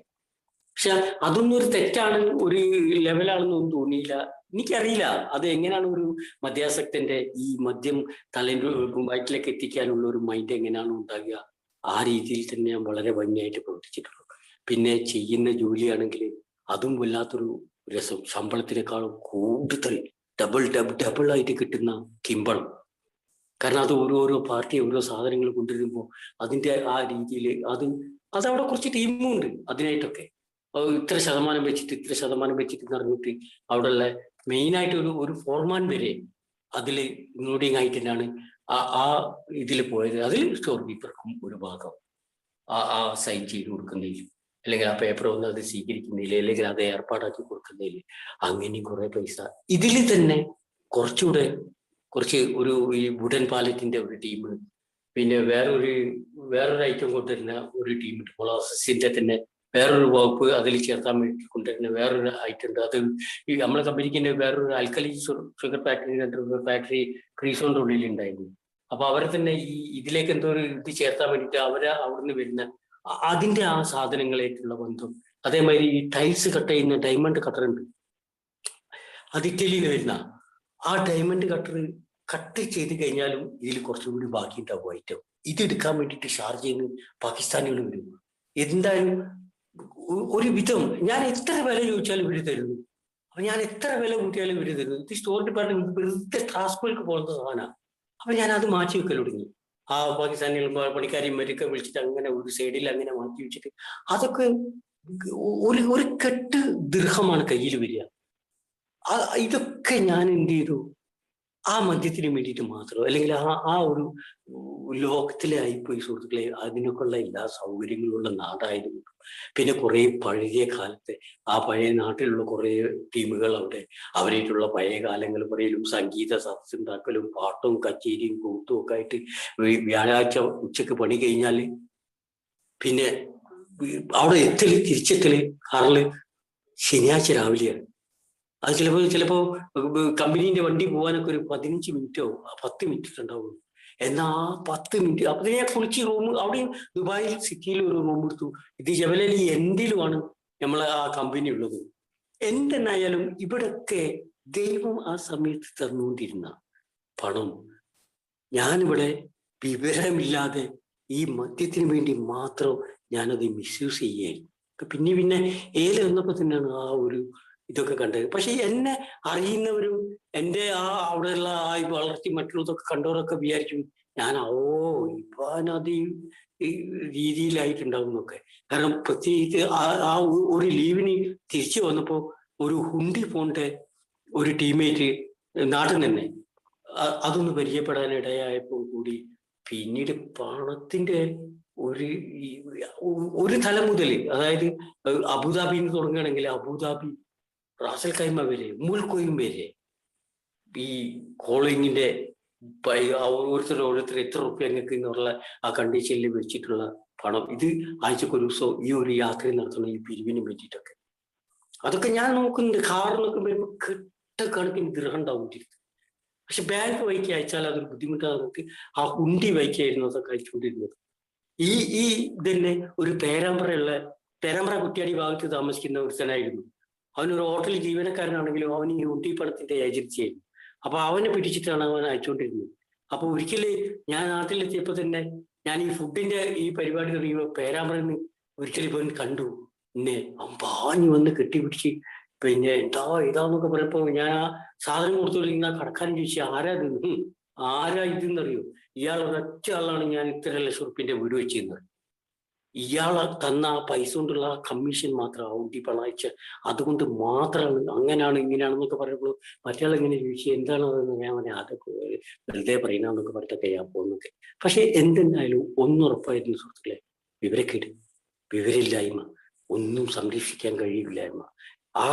പക്ഷെ അതൊന്നും ഒരു തെറ്റാണ്, ഒരു ലെവലാണെന്നൊന്നും തോന്നിയില്ല. എനിക്കറിയില്ല അത് എങ്ങനെയാണ് ഒരു മദ്യാസക്തന്റെ ഈ മദ്യം വയറ്റിലേക്ക് എത്തിക്കാനുള്ള ഒരു മൈൻഡ് എങ്ങനെയാണ് ഉണ്ടാകുക. ആ രീതിയിൽ തന്നെ ഞാൻ വളരെ ഭംഗിയായിട്ട് പ്രവർത്തിച്ചിട്ടുള്ളൂ. പിന്നെ ചെയ്യുന്ന ജോലിയാണെങ്കിൽ അതും വല്ലാത്തൊരു രസം. ശമ്പളത്തിനേക്കാളും കൂടുതൽ ഡബിൾ ആയിട്ട് കിട്ടുന്ന കിമ്പളം. കാരണം അത് ഓരോരോ പാർട്ടി ഓരോ സാധനങ്ങൾ കൊണ്ടുവരുമ്പോൾ അതിൻ്റെ ആ രീതിയിൽ അതവിടെ കുറച്ച് ടീമും ഉണ്ട് അതിനായിട്ടൊക്കെ. ഇത്ര ശതമാനം വെച്ചിട്ട് പറഞ്ഞിട്ട് അവിടെയുള്ള മെയിനായിട്ട് ഒരു ഫോർമാൻ വരെ അതിൽ ഇൻക്ലൂഡിങ് ആയിട്ട് തന്നെയാണ് ആ ഇതിൽ പോയത്. അതിൽ സ്റ്റോർ കീപ്പർക്കും ഒരു ഭാഗം ആ സൈൻ ചെയ്ത് കൊടുക്കുന്നതിൽ, അല്ലെങ്കിൽ ആ പേപ്പർ വന്ന് അത് സ്വീകരിക്കുന്നതിൽ, അല്ലെങ്കിൽ അത് ഏർപ്പാടാക്കി കൊടുക്കുന്നതിൽ, അങ്ങനെയും കുറെ പൈസ. ഇതിൽ തന്നെ കുറച്ച് ഈ വുഡൻ പാലറ്റിന്റെ ഒരു ടീം, പിന്നെ വേറൊരു ഐറ്റം കൊണ്ടുവരുന്ന ഒരു ടീമുണ്ട്, മൊളാസസിന്റെ തന്നെ വേറൊരു വകുപ്പ് അതിൽ ചേർത്താൻ വേണ്ടി കൊണ്ടുവരുന്ന വേറൊരു ഐറ്റം ഉണ്ട്. അത് ഈ നമ്മളെ കമ്പനിക്ക് തന്നെ വേറൊരു ആൽക്കലി ഷുഗർ ഫാക്ടറി ക്രീസോന്റെ ഉള്ളിൽ ഉണ്ടായിരുന്നു. അപ്പൊ അവരെ തന്നെ ഇതിലേക്ക് എന്തോ ഒരു ഇത് ചേർത്താൻ വേണ്ടിയിട്ട് അവിടുന്ന് വരുന്ന അതിന്റെ ആ സാധനങ്ങളായിട്ടുള്ള ബന്ധം. അതേമാതിരി ഈ ടൈൽസ് കട്ട് ചെയ്യുന്ന ഡയമണ്ട് കട്ടർ ഉണ്ട്, അത് ഇറ്റലിയിൽ നിന്ന് വരുന്ന ആ ഡയമണ്ട് കട്ട് ചെയ്ത് കഴിഞ്ഞാലും ഇതിൽ കുറച്ചും കൂടി ബാക്കി ഉണ്ടാവും ഐറ്റം. ഇതെടുക്കാൻ വേണ്ടിയിട്ട് ഷാർജയിൽ നിന്ന് പാകിസ്ഥാനികൾ വരും. എന്തായാലും ഒരു വിധം ഞാൻ എത്ര വില ചോദിച്ചാലും ഇവര് തരുന്നു. അപ്പൊ ഞാൻ എത്ര വില കൂട്ടിയാലും ഇവര് തരുന്നു. ഇത് സ്റ്റോർ ഡിപ്പാർട്ട്മെന്റ് വെറുതെ ട്രാൻസ്പോർട്ടിലേക്ക് പോകുന്ന സാധനമാണ്. അപ്പൊ ഞാൻ അത് മാറ്റി വെക്കൽ തുടങ്ങി. ആ പാകിസ്ഥാനികൾ പണിക്കാരെയും മറ്റൊക്കെ വിളിച്ചിട്ട് അങ്ങനെ ഒരു സൈഡിൽ അങ്ങനെ മാറ്റി വെച്ചിട്ട് അതൊക്കെ ഒരു കെട്ട് ദൃഹമാണ് കയ്യിൽ വരിക. ഇതൊക്കെ ഞാൻ എന്ത് ചെയ്തു, ആ മദ്യത്തിന് വേണ്ടിയിട്ട് മാത്രം, അല്ലെങ്കിൽ ആ ഒരു ലോകത്തിലായിപ്പോയി സുഹൃത്തുക്കളെ. അതിനൊക്കെയുള്ള എല്ലാ സൗകര്യങ്ങളുള്ള നാടായിരുന്നു. പിന്നെ കുറെ പഴയ കാലത്തെ ആ പഴയ നാട്ടിലുള്ള കുറെ ടീമുകൾ അവിടെ അവരായിട്ടുള്ള പഴയ കാലങ്ങൾ പറയലും സംഗീത സദസ്സുണ്ടാക്കലും പാട്ടും കച്ചേരിയും കൂട്ടും ഒക്കെ ആയിട്ട് വ്യാഴാഴ്ച ഉച്ചക്ക് പണി കഴിഞ്ഞാൽ പിന്നെ അവിടെ തിരിച്ചെത്തല് കാറില് ശനിയാഴ്ച രാവിലെയാണ്. അത് ചിലപ്പോ കമ്പനീന്റെ വണ്ടി പോകാനൊക്കെ ഒരു 15 മിനിറ്റോ 10 മിനിറ്റ് ഉണ്ടാവുള്ളൂ. എന്നാ ആ 10 മിനിറ്റ് അപ്പൊ ഞാൻ കുളിച്ച് റൂം അവിടെയും ദുബായിൽ സിറ്റിയിൽ ഒരു റൂം എടുത്തു. ഇത് ജബലലി എന്തിലുമാണ് നമ്മളെ ആ കമ്പനി ഉള്ളത്. എന്തെന്നായാലും ഇവിടൊക്കെ ദൈവം ആ സമയത്ത് തന്നുകൊണ്ടിരുന്ന പണം ഞാനിവിടെ വിവരമില്ലാതെ ഈ മദ്യത്തിന് വേണ്ടി മാത്രം ഞാനത് മിസ്യൂസ് ചെയ്യായിരുന്നു. പിന്നെ ഏല വന്നപ്പോ തന്നെയാണ് ആ ഒരു ഇതൊക്കെ കണ്ടത്. പക്ഷെ എന്നെ അറിയുന്നവരും എൻ്റെ അവിടെയുള്ള ആ വളർത്തി മറ്റുള്ളതൊക്കെ കണ്ടവരൊക്കെ വിചാരിക്കും ഞാൻ ഇവാനത് ഈ രീതിയിലായിട്ടുണ്ടാവും എന്നൊക്കെ. കാരണം പ്രത്യേകിച്ച് ആ ഒരു ലീവിന് തിരിച്ചു വന്നപ്പോ ഒരു ഹുണ്ടി പോണ്ട ഒരു ടീമേറ്റ് നാട്ടിൽ തന്നെ അതൊന്ന് പരിചയപ്പെടാനിടയായപ്പോൾ കൂടി പിന്നീട് പണത്തിന്റെ ഒരു തലം മുതൽ, അതായത് അബുദാബിയിൽ നിന്ന് തുടങ്ങുകയാണെങ്കിൽ അബുദാബി റാസൽ കൈമ വരെ മുൽക്കൊയും വരെ ഈ കോളിങ്ങിന്റെ ഓരോരുത്തർ എത്ര റുപ്യ നിങ്ങൾക്ക് എന്നുള്ള ആ കണ്ടീഷനിൽ വെച്ചിട്ടുള്ള പണം, ഇത് ആഴ്ചക്കൊരു ദിവസം ഈ ഒരു യാത്ര നടത്തണം ഈ പിരിവിന് വേണ്ടിയിട്ടൊക്കെ. അതൊക്കെ ഞാൻ നോക്കുന്നുണ്ട്. കാറിനൊക്കെ വരുമ്പോൾ കെട്ടക്കണക്കിന് ദൃഹം ഉണ്ടാവുന്നിരുന്നു. പക്ഷെ ബാങ്ക് വൈക്ക് അയച്ചാൽ അതൊരു ബുദ്ധിമുട്ടാകുന്നത്. ആ ഉണ്ടി വൈക്കായിരുന്നു അതൊക്കെ അയച്ചുകൊണ്ടിരുന്നത്. ഈ ഇതന്നെ ഒരു പേരാമ്പ്ര കുറ്റ്യാടി ഭാഗത്ത് താമസിക്കുന്ന ഒരുത്തനായിരുന്നു. അവനൊരു ഹോട്ടൽ ജീവനക്കാരനാണെങ്കിലും അവൻ ഈ ഉണ്ടി പണത്തിന്റെ ഏജൻസി ആയിരുന്നു. അപ്പൊ അവനെ പിടിച്ചിട്ടാണ് അവൻ അയച്ചുകൊണ്ടിരുന്നത്. അപ്പൊ ഒരിക്കല് ഞാൻ നാട്ടിലെത്തിയപ്പോ തന്നെ ഞാൻ ഈ ഫുഡിന്റെ ഈ പരിപാടി തുടങ്ങിയപ്പോ പേരാമ്പ്രന്ന് ഒരിക്കലും ഇവൻ കണ്ടു എന്നെ. അവൻ പാഞ്ഞു വന്ന് കെട്ടിപ്പിടിച്ച് പിന്നെ ഇതാന്നൊക്കെ പറഞ്ഞപ്പോ ഞാൻ ആ സാധനം കൊടുത്തുകൊണ്ടിരിക്കുന്ന കടക്കാരൻ ചോദിച്ചു ആരാ ഇതെന്നറിയോ? ഇയാൾ ഒരൊറ്റ ആളാണ് ഞാൻ ഇത്ര ലക്ഷം വീട് വെച്ചിരുന്നത്. ഇയാളെ തന്ന ആ പൈസ കൊണ്ടുള്ള കമ്മീഷൻ മാത്രം ഊട്ടി പണയച്ച അതുകൊണ്ട് മാത്രമാണ് അങ്ങനെയാണ് ഇങ്ങനെയാണെന്നൊക്കെ പറയുമ്പോൾ മറ്റയാൾ എങ്ങനെ ചോദിച്ചു എന്താണ് അതെന്ന് ഞാൻ പറഞ്ഞാൽ അതൊക്കെ വെറുതെ പറയുന്നതെന്നൊക്കെ പറഞ്ഞിട്ടൊക്കെ ഞാൻ പോകുന്നൊക്കെ. പക്ഷെ എന്തെന്നായാലും ഒന്നുറപ്പായിരുന്നു സുഹൃത്തുക്കളെ, വിവരക്കേട്, വിവരമില്ലായ്മ, ഒന്നും സംരക്ഷിക്കാൻ കഴിയില്ലായ്മ. ആ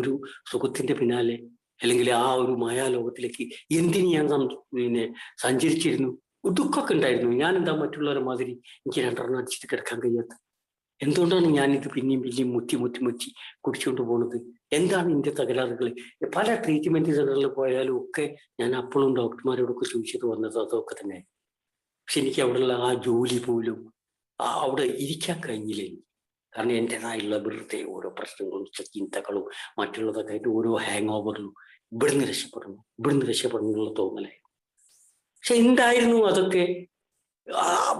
ഒരു സുഖത്തിന്റെ പിന്നാലെ അല്ലെങ്കിൽ ആ ഒരു മായാലോകത്തിലേക്ക് എന്തിന് ഞാൻ സഞ്ചരിച്ചിരുന്നു. ദുഃഖമൊക്കെ ഉണ്ടായിരുന്നു. ഞാൻ എന്താ മറ്റുള്ളവരെ മാതിരി എനിക്ക് 2 അടിച്ചിട്ട് കിടക്കാൻ കഴിയാത്ത? എന്തുകൊണ്ടാണ് ഞാനിത് പിന്നെയും മുറ്റി കുടിച്ചുകൊണ്ട് പോകുന്നത്? എന്താണ് ഇതിന്റെ തകരാറുകൾ? പല ട്രീറ്റ്മെന്റ് സെന്ററിൽ പോയാലും ഒക്കെ ഞാൻ അപ്പോഴും ഡോക്ടർമാരോടൊക്കെ ചോദിച്ചത് വന്നത് അതൊക്കെ തന്നെ. പക്ഷെ എനിക്ക് അവിടെയുള്ള ആ ജോലി പോലും അവിടെ ഇരിക്കാൻ കഴിഞ്ഞില്ല. കാരണം എൻ്റെതായുള്ള വെറുതെ ഓരോ പ്രശ്നങ്ങളും ചിന്തകളും മറ്റുള്ളതൊക്കെ ആയിട്ട് ഓരോ ഹാങ് ഓവറിലും ഇവിടുന്ന് രക്ഷപ്പെടണം എന്നുള്ള തോന്നലായിരുന്നു. പക്ഷെ എന്തായിരുന്നു അതൊക്കെ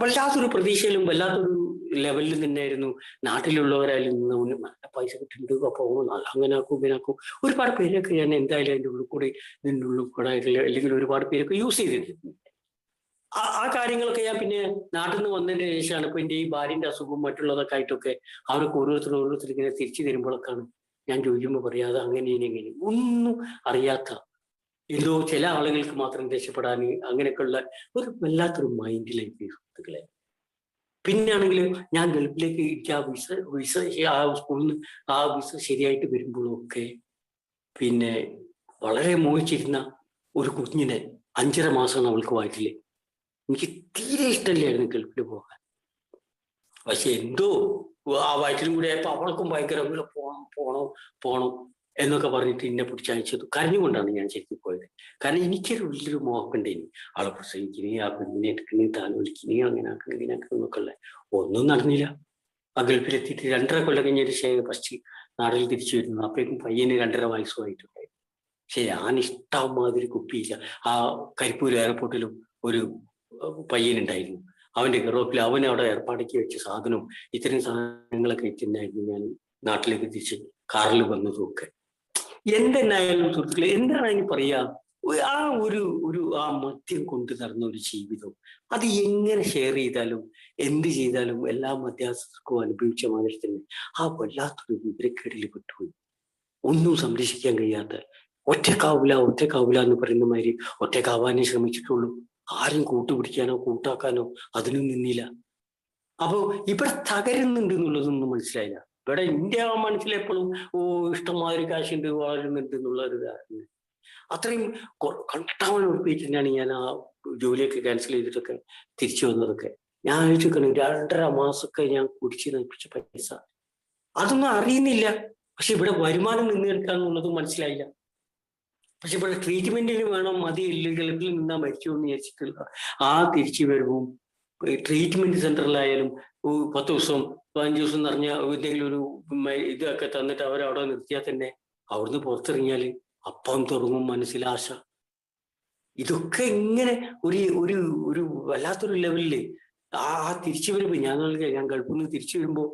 വല്ലാത്തൊരു പ്രതീക്ഷയിലും വല്ലാത്തൊരു ലെവലിൽ തന്നെയായിരുന്നു. നാട്ടിലുള്ളവരായാലും നല്ല പൈസ കിട്ടുന്നുണ്ട്, അപ്പൊ അങ്ങനെ ആക്കും ഇങ്ങനെ ആക്കും. ഒരുപാട് പേരൊക്കെ ഞാൻ എന്തായാലും അതിൻ്റെ ഉള്ളിൽ കൂടെ അല്ലെങ്കിൽ ഒരുപാട് പേരൊക്കെ യൂസ് ചെയ്തിട്ടുണ്ട്. ആ കാര്യങ്ങളൊക്കെ ഞാൻ പിന്നെ നാട്ടിൽ നിന്ന് വന്നതിന് ശേഷമാണ് ഇപ്പൊ എൻ്റെ ഈ ഭാര്യന്റെ അസുഖവും മറ്റുള്ളതൊക്കെ ആയിട്ടൊക്കെ അവരൊക്കെ ഓരോരുത്തർ ഇങ്ങനെ തിരിച്ചു തരുമ്പോഴൊക്കെയാണ് ഞാൻ ചോദിക്കുമ്പോൾ പറയാതെ അങ്ങനെ ഒന്നും അറിയാത്ത എന്തോ ചില ആളുകൾക്ക് മാത്രം രക്ഷപ്പെടാൻ അങ്ങനെയൊക്കെയുള്ള ഒരു വല്ലാത്തൊരു മൈൻഡിലേക്ക് സുഹൃത്തുക്കളെ. പിന്നാണെങ്കിൽ ഞാൻ ഗൾഫിലേക്ക് എനിക്ക് വിസ ആ സ്കൂളിൽ നിന്ന് ആ വിസ ശരിയായിട്ട് വരുമ്പോഴൊക്കെ പിന്നെ വളരെ മോഹിച്ചിരുന്ന ഒരു കുഞ്ഞിനെ 5.5 മാസമാണ് അവൾക്ക് വയറ്റില്. എനിക്ക് തീരെ ഇഷ്ടമില്ലായിരുന്നു ഗൾഫിൽ പോകാൻ. പക്ഷെ എന്തോ ആ വയറ്റിലും കൂടി ആയപ്പോ അവൾക്കും ഭയങ്കര പോണം എന്നൊക്കെ പറഞ്ഞിട്ട് എന്നെ പിടിച്ചയച്ചത് കരഞ്ഞുകൊണ്ടാണ് ഞാൻ ശരിക്കും പോയത്. കാരണം എനിക്കൊരു വലിയൊരു മോഹമുണ്ടേനി ആളെ പ്രസവിക്കുന്നേ, ആ കുഞ്ഞിനെ എടുക്കുന്നേ, താലോലിക്കുന്നേ, അങ്ങനെ ആക്കണം ഇങ്ങനെ ആക്കണം എന്നൊക്കെ ഉള്ള. ഒന്നും നടന്നില്ല. ആ ഗൾഫിലെത്തിയിട്ട് 2.5 കൊല്ലം കഴിഞ്ഞതിന് ശേഷം ഫസ്റ്റ് നാട്ടിൽ തിരിച്ചു വരുന്നു. അപ്പോഴേക്കും പയ്യന് 2.5 വയസ്സുമായിട്ടുണ്ടായി. പക്ഷെ ഞാൻ ഇഷ്ടമാതിരി കുപ്പിയില്ല. ആ കരിപ്പൂർ എയർപോർട്ടിലും ഒരു പയ്യനുണ്ടായിരുന്നു. അവന്റെ ഗറോപ്പിൽ അവൻ അവിടെ ഏർപ്പാടാക്കി വെച്ച സാധനവും ഇത്തരം സാധനങ്ങളൊക്കെ ഇട്ടുണ്ടായിരുന്നു ഞാൻ നാട്ടിലേക്ക് തിരിച്ച് കാറിൽ വന്നതും ഒക്കെ. എന്തെന്നായാലും സുഹൃത്തുക്കളെ, എന്താണ് അതിന് പറയാ, ആ ആ മദ്യം കൊണ്ട് നടന്ന ഒരു ജീവിതം അത് എങ്ങനെ ഷെയർ ചെയ്താലും എന്ത് ചെയ്താലും എല്ലാ മദ്യാസർക്കും അനുഭവിച്ച മാതിരി തന്നെ ആ വല്ലാത്തൊരു വിവരക്കേടിൽ പെട്ടുപോയി. ഒന്നും സംരക്ഷിക്കാൻ കഴിയാത്ത ഒറ്റക്കാവില്ല എന്ന് പറയുന്ന മാതിരി ഒറ്റക്കാവാനേ ശ്രമിച്ചിട്ടുള്ളൂ. ആരും കൂട്ടുപിടിക്കാനോ കൂട്ടാക്കാനോ അതിനും നിന്നില്ല. അപ്പോ ഇവിടെ തകരുന്നുണ്ട് എന്നുള്ളതൊന്നും മനസ്സിലായില്ല. ഇവിടെ ഇന്ത്യ മനസ്സിലെപ്പോഴും ഇഷ്ടംമാതിരി കാശുണ്ട് വാഴുന്നുണ്ട് എന്നുള്ള ഒരു ധാരണ. അത്രയും കണ്ടാവൻ ഉറപ്പിച്ചിട്ടാണ് ഞാൻ ആ ജോലിയൊക്കെ ക്യാൻസൽ ചെയ്തിട്ടൊക്കെ തിരിച്ചു വന്നതൊക്കെ. ഞാൻ ആലോചിക്കണം 2.5 മാസമൊക്കെ ഞാൻ കുടിച്ച് നയിപ്പിച്ച പൈസ അതൊന്നും അറിയുന്നില്ല. പക്ഷെ ഇവിടെ വരുമാനം നിന്ന് നിൽക്കാന്നുള്ളതും മനസ്സിലായില്ല. പക്ഷെ ഇവിടെ ട്രീറ്റ്മെന്റിന് വേണം മതി ഗൾഫിൽ നിന്നാ മരിച്ചു എന്ന് വിചാരിച്ചിട്ടുള്ള ആ തിരിച്ചു വരവും ട്രീറ്റ്മെന്റ് സെന്ററിലായാലും 10 ദിവസം 15 ദിവസം എന്ന് പറഞ്ഞ എന്തെങ്കിലും ഒരു ഇതൊക്കെ തന്നിട്ട് അവരവിടെ നിർത്തിയാൽ തന്നെ അവിടുന്ന് പുറത്തിറങ്ങിയാൽ അപ്പം തുടങ്ങും മനസ്സിലാശ. ഇതൊക്കെ ഇങ്ങനെ ഒരു ഒരു ഒരു വല്ലാത്തൊരു ലെവലില് ആ തിരിച്ചു വരുമ്പോ ഞാൻ ഗൾഫിൽ നിന്ന് തിരിച്ചു വരുമ്പോ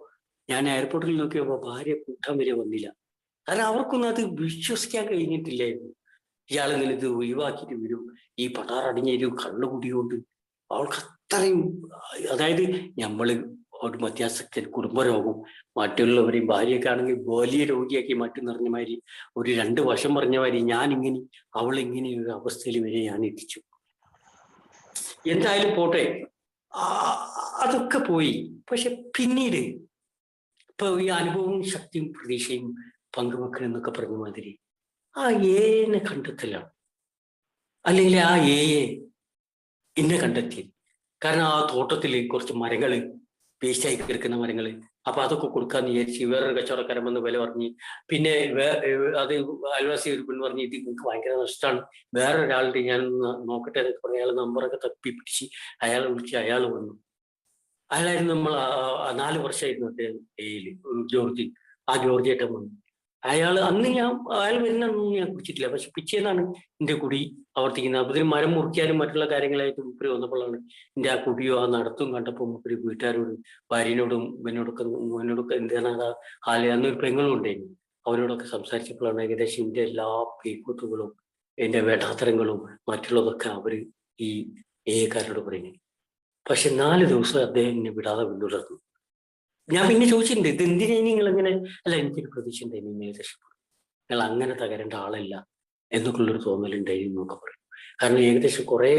ഞാൻ എയർപോർട്ടിൽ നോക്കിയപ്പോ ഭാര്യ കൂട്ടാൻ വരെ വന്നില്ല. കാരണം അവർക്കൊന്നും അത് വിശ്വസിക്കാൻ കഴിഞ്ഞിട്ടില്ലായിരുന്നു. ഇയാളിങ്ങനെ ഇത് ഒഴിവാക്കിയിട്ട് വരും, ഈ പടാറടിഞ്ഞൊരു കള്ളുകുടിയോണ്ട് അവൾക്ക് അത്രയും, അതായത് നമ്മള് ഒരു മധ്യാസക്തൻ കുടുംബരോഗം മറ്റുള്ളവരെയും ഭാര്യയൊക്കെ ആണെങ്കിൽ വലിയ രോഗിയാക്കി മാറ്റി നിറഞ്ഞ മാതിരി ഒരു 2 വർഷം പറഞ്ഞ മാതിരി ഞാനിങ്ങനെ അവളിങ്ങനെ ഒരു അവസ്ഥയിൽ വരെ ഞാൻ എത്തിച്ചു. എന്തായാലും പോട്ടെ, അതൊക്കെ പോയി. പക്ഷെ പിന്നീട് ഇപ്പൊ ഈ അനുഭവവും ശക്തിയും പ്രതീക്ഷയും പങ്കുവെക്കണമെന്നൊക്കെ പറഞ്ഞ മാതിരി ആ ഏനെ കണ്ടെത്തലാണ്, അല്ലെങ്കിൽ ആ ഏയെ എന്നെ കണ്ടെത്തി. കാരണം ആ തോട്ടത്തിൽ കുറച്ച് മരങ്ങള് വേസ്റ്റായി കിടക്കുന്ന മരങ്ങള്, അപ്പൊ അതൊക്കെ കൊടുക്കാന്ന് വിചാരിച്ച് വേറൊരു കച്ചവടക്കാരൻ വന്ന് വില പറഞ്ഞ്, പിന്നെ അത് അയൽവാസി ഒരു പെണ്ണ് പറഞ്ഞ് ഇത് നിങ്ങൾക്ക് ഭയങ്കര നഷ്ടമാണ്, വേറൊരാളുടെ ഞാൻ നോക്കട്ടെ എന്നൊക്കെ പറഞ്ഞ് അയാൾ നമ്പറൊക്കെ തപ്പി പിടിച്ച് അയാളെ വിളിച്ച് അയാൾ വന്നു. അയാളായിരുന്നു നമ്മൾ 4 വർഷമായിരുന്നു അദ്ദേഹം ഏയില് ജോർജ്, ആ ജോർജ് ഏട്ടൻ വന്നു. അയാൾ വരുന്നൊന്നും ഞാൻ കുടിച്ചിട്ടില്ല. പക്ഷെ പിറ്റേന്നാണ് എന്റെ കുടി ആവർത്തിക്കുന്നത്. അപ്പൊ ഇതിന് മരം മുറിക്കാനും മറ്റുള്ള കാര്യങ്ങളായിട്ട് മുപ്പര് വന്നപ്പോഴാണ് എന്റെ ആ കുടിയോ ആ നടത്തും കണ്ടപ്പോൾ മുപ്പര് വീട്ടുകാരോടും ഭാര്യനോടും എന്നോടൊക്കെ എന്താണ് അന്നൊരു പെങ്ങളും ഉണ്ടായിരുന്നു, അവരോടൊക്കെ സംസാരിച്ചപ്പോഴാണ് ഏകദേശം എന്റെ എല്ലാ പേക്കൂത്തുകളും എന്റെ വേട്ടാത്തരങ്ങളും മറ്റുള്ളതൊക്കെ അവര് ഈ ഏകാരോട് പറയുന്നത്. പക്ഷെ 4 ദിവസം അദ്ദേഹം എന്നെ വിടാതെ പിന്തുടർന്നു. ഞാൻ പിന്നെ ചോദിച്ചിട്ടുണ്ട് ഇത് എന്തിനാ നിങ്ങൾ എങ്ങനെ, അല്ല എനിക്കൊരു പ്രതീക്ഷ ഉണ്ടായിരുന്നു ഇങ്ങനെ രക്ഷപ്പെടും, നിങ്ങൾ അങ്ങനെ തകരേണ്ട ആളല്ല എന്നൊക്കെയുള്ളൊരു തോന്നലുണ്ടായിരുന്നു എന്നൊക്കെ പറയും. കാരണം ഏകദേശം കുറെ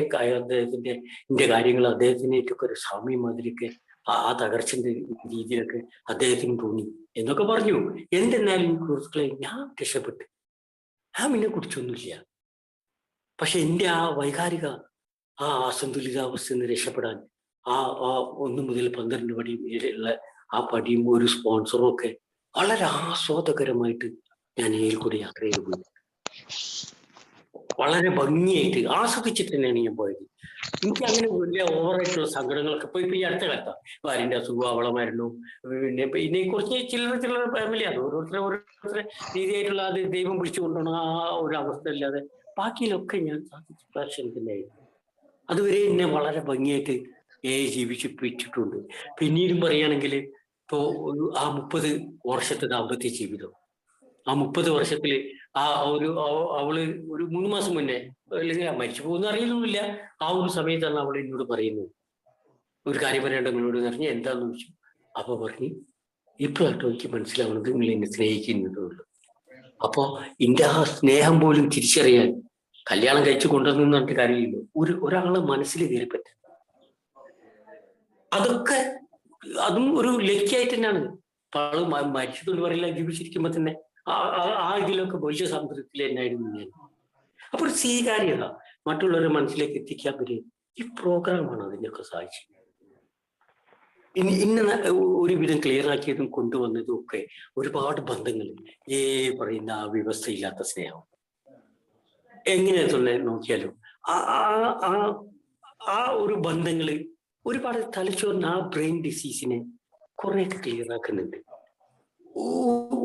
അദ്ദേഹത്തിന്റെ എന്റെ കാര്യങ്ങൾ അദ്ദേഹത്തിനേറ്റൊക്കെ ഒരു സാമ്യം മാതിരിയൊക്കെ ആ തകർച്ചന്റെ രീതിയിലൊക്കെ അദ്ദേഹത്തിന് തോന്നി എന്നൊക്കെ പറഞ്ഞു. എന്തെന്നാലും സുഹൃത്തുക്കളെ ഞാൻ രക്ഷപ്പെട്ടു, ഞാൻ പിന്നെ കുടിച്ചൊന്നുമില്ല. പക്ഷെ എന്റെ ആ വൈകാരിക ആ അസന്തുലിതാവസ്ഥയിൽ നിന്ന് രക്ഷപ്പെടാൻ ആ 1 മുതൽ 12 പടി വരെയുള്ള ആ പടിയും ഒരു സ്പോൺസറും ഒക്കെ വളരെ ആസ്വാദകരമായിട്ട് ഞാൻ ഇതിൽ കൂടി യാത്ര ചെയ്തു പോയി. വളരെ ഭംഗിയായിട്ട് ആസ്വദിച്ചിട്ട് തന്നെയാണ് ഞാൻ പോയത്. എനിക്ക് അങ്ങനെ വലിയ ഓവറായിട്ടുള്ള സങ്കടങ്ങളൊക്കെ ഇപ്പൊ ഈ അടുത്ത കാലത്താണ് ഭാര്യന്റെ അസുഖം, അവളെ മരണവും, പിന്നെ കുറച്ച് ചില്ലറ ഫാമിലിയാണ്, ഓരോരുത്തരെ രീതിയായിട്ടുള്ള അത് ദൈവം പിടിച്ചു കൊണ്ടുപോകണം ആ ഒരു അവസ്ഥ അല്ലാതെ ബാക്കിയിലൊക്കെ ഞാൻ സാറ്റിസ്ഫാക്ഷൻ തന്നെയായിരുന്നു. അതുവരെ എന്നെ വളരെ ഭംഗിയായിട്ട് ജീവിച്ചിട്ടുണ്ട്. പിന്നീടും പറയുകയാണെങ്കിൽ ഇപ്പോ ആ 30 വർഷത്തെ ദാമ്പത്യ ജീവിതം, ആ 30 വർഷത്തില് അവള് ഒരു 3 മാസം മുന്നേ, അല്ലെങ്കിൽ മരിച്ചു പോകുന്ന അറിയുന്നില്ല, ആ ഒരു സമയത്താണ് അവൾ എന്നോട് പറയുന്നത് ഒരു കാര്യം പറയേണ്ട നിങ്ങളോട് പറഞ്ഞ് എന്താന്ന് ചോദിച്ചു. അപ്പൊ പറഞ്ഞ് ഇപ്പോഴാട്ടോ എനിക്ക് മനസ്സിലാവുന്നത് നിങ്ങൾ എന്നെ സ്നേഹിക്കുന്നുള്ളൂ. അപ്പൊ എന്റെ ആ സ്നേഹം പോലും തിരിച്ചറിയാൻ കല്യാണം കഴിച്ചു കൊണ്ടുവന്നു പറഞ്ഞിട്ട് കാര്യമില്ലല്ലോ, ഒരാളെ മനസ്സിൽ കയറിപ്പറ്റ അതൊക്കെ അതും ഒരു ലക്കിയായിട്ട് തന്നെയാണ്. ആള് മരിച്ചതുകൊണ്ട് പറയില്ല, ജീവിച്ചിരിക്കുമ്പോ തന്നെ ആ ഇതിലൊക്കെ വലിയ സംതൃപ്തിയിൽ തന്നെയായിരുന്നു ഞാൻ. അപ്പൊ ഒരു സ്വീകാര്യത മറ്റുള്ളവരുടെ മനസ്സിലേക്ക് എത്തിക്കാൻ പറ്റിയ ഈ പ്രോഗ്രാമാണ് അതിനൊക്കെ സാധിച്ചത്. ഇന്ന് ഒരുവിധം ക്ലിയർ ആക്കിയതും കൊണ്ടുവന്നതും ഒക്കെ ഒരുപാട് ബന്ധങ്ങൾ പറയുന്ന ആ വ്യവസ്ഥയില്ലാത്ത സ്നേഹം എങ്ങനെയാ നോക്കിയാലും ആ ഒരു ബന്ധങ്ങള് ഒരുപാട് തലച്ചോറിന് ആ ബ്രെയിൻ ഡിസീസിനെ കുറെയൊക്കെ ക്ലിയർ ആക്കുന്നുണ്ട്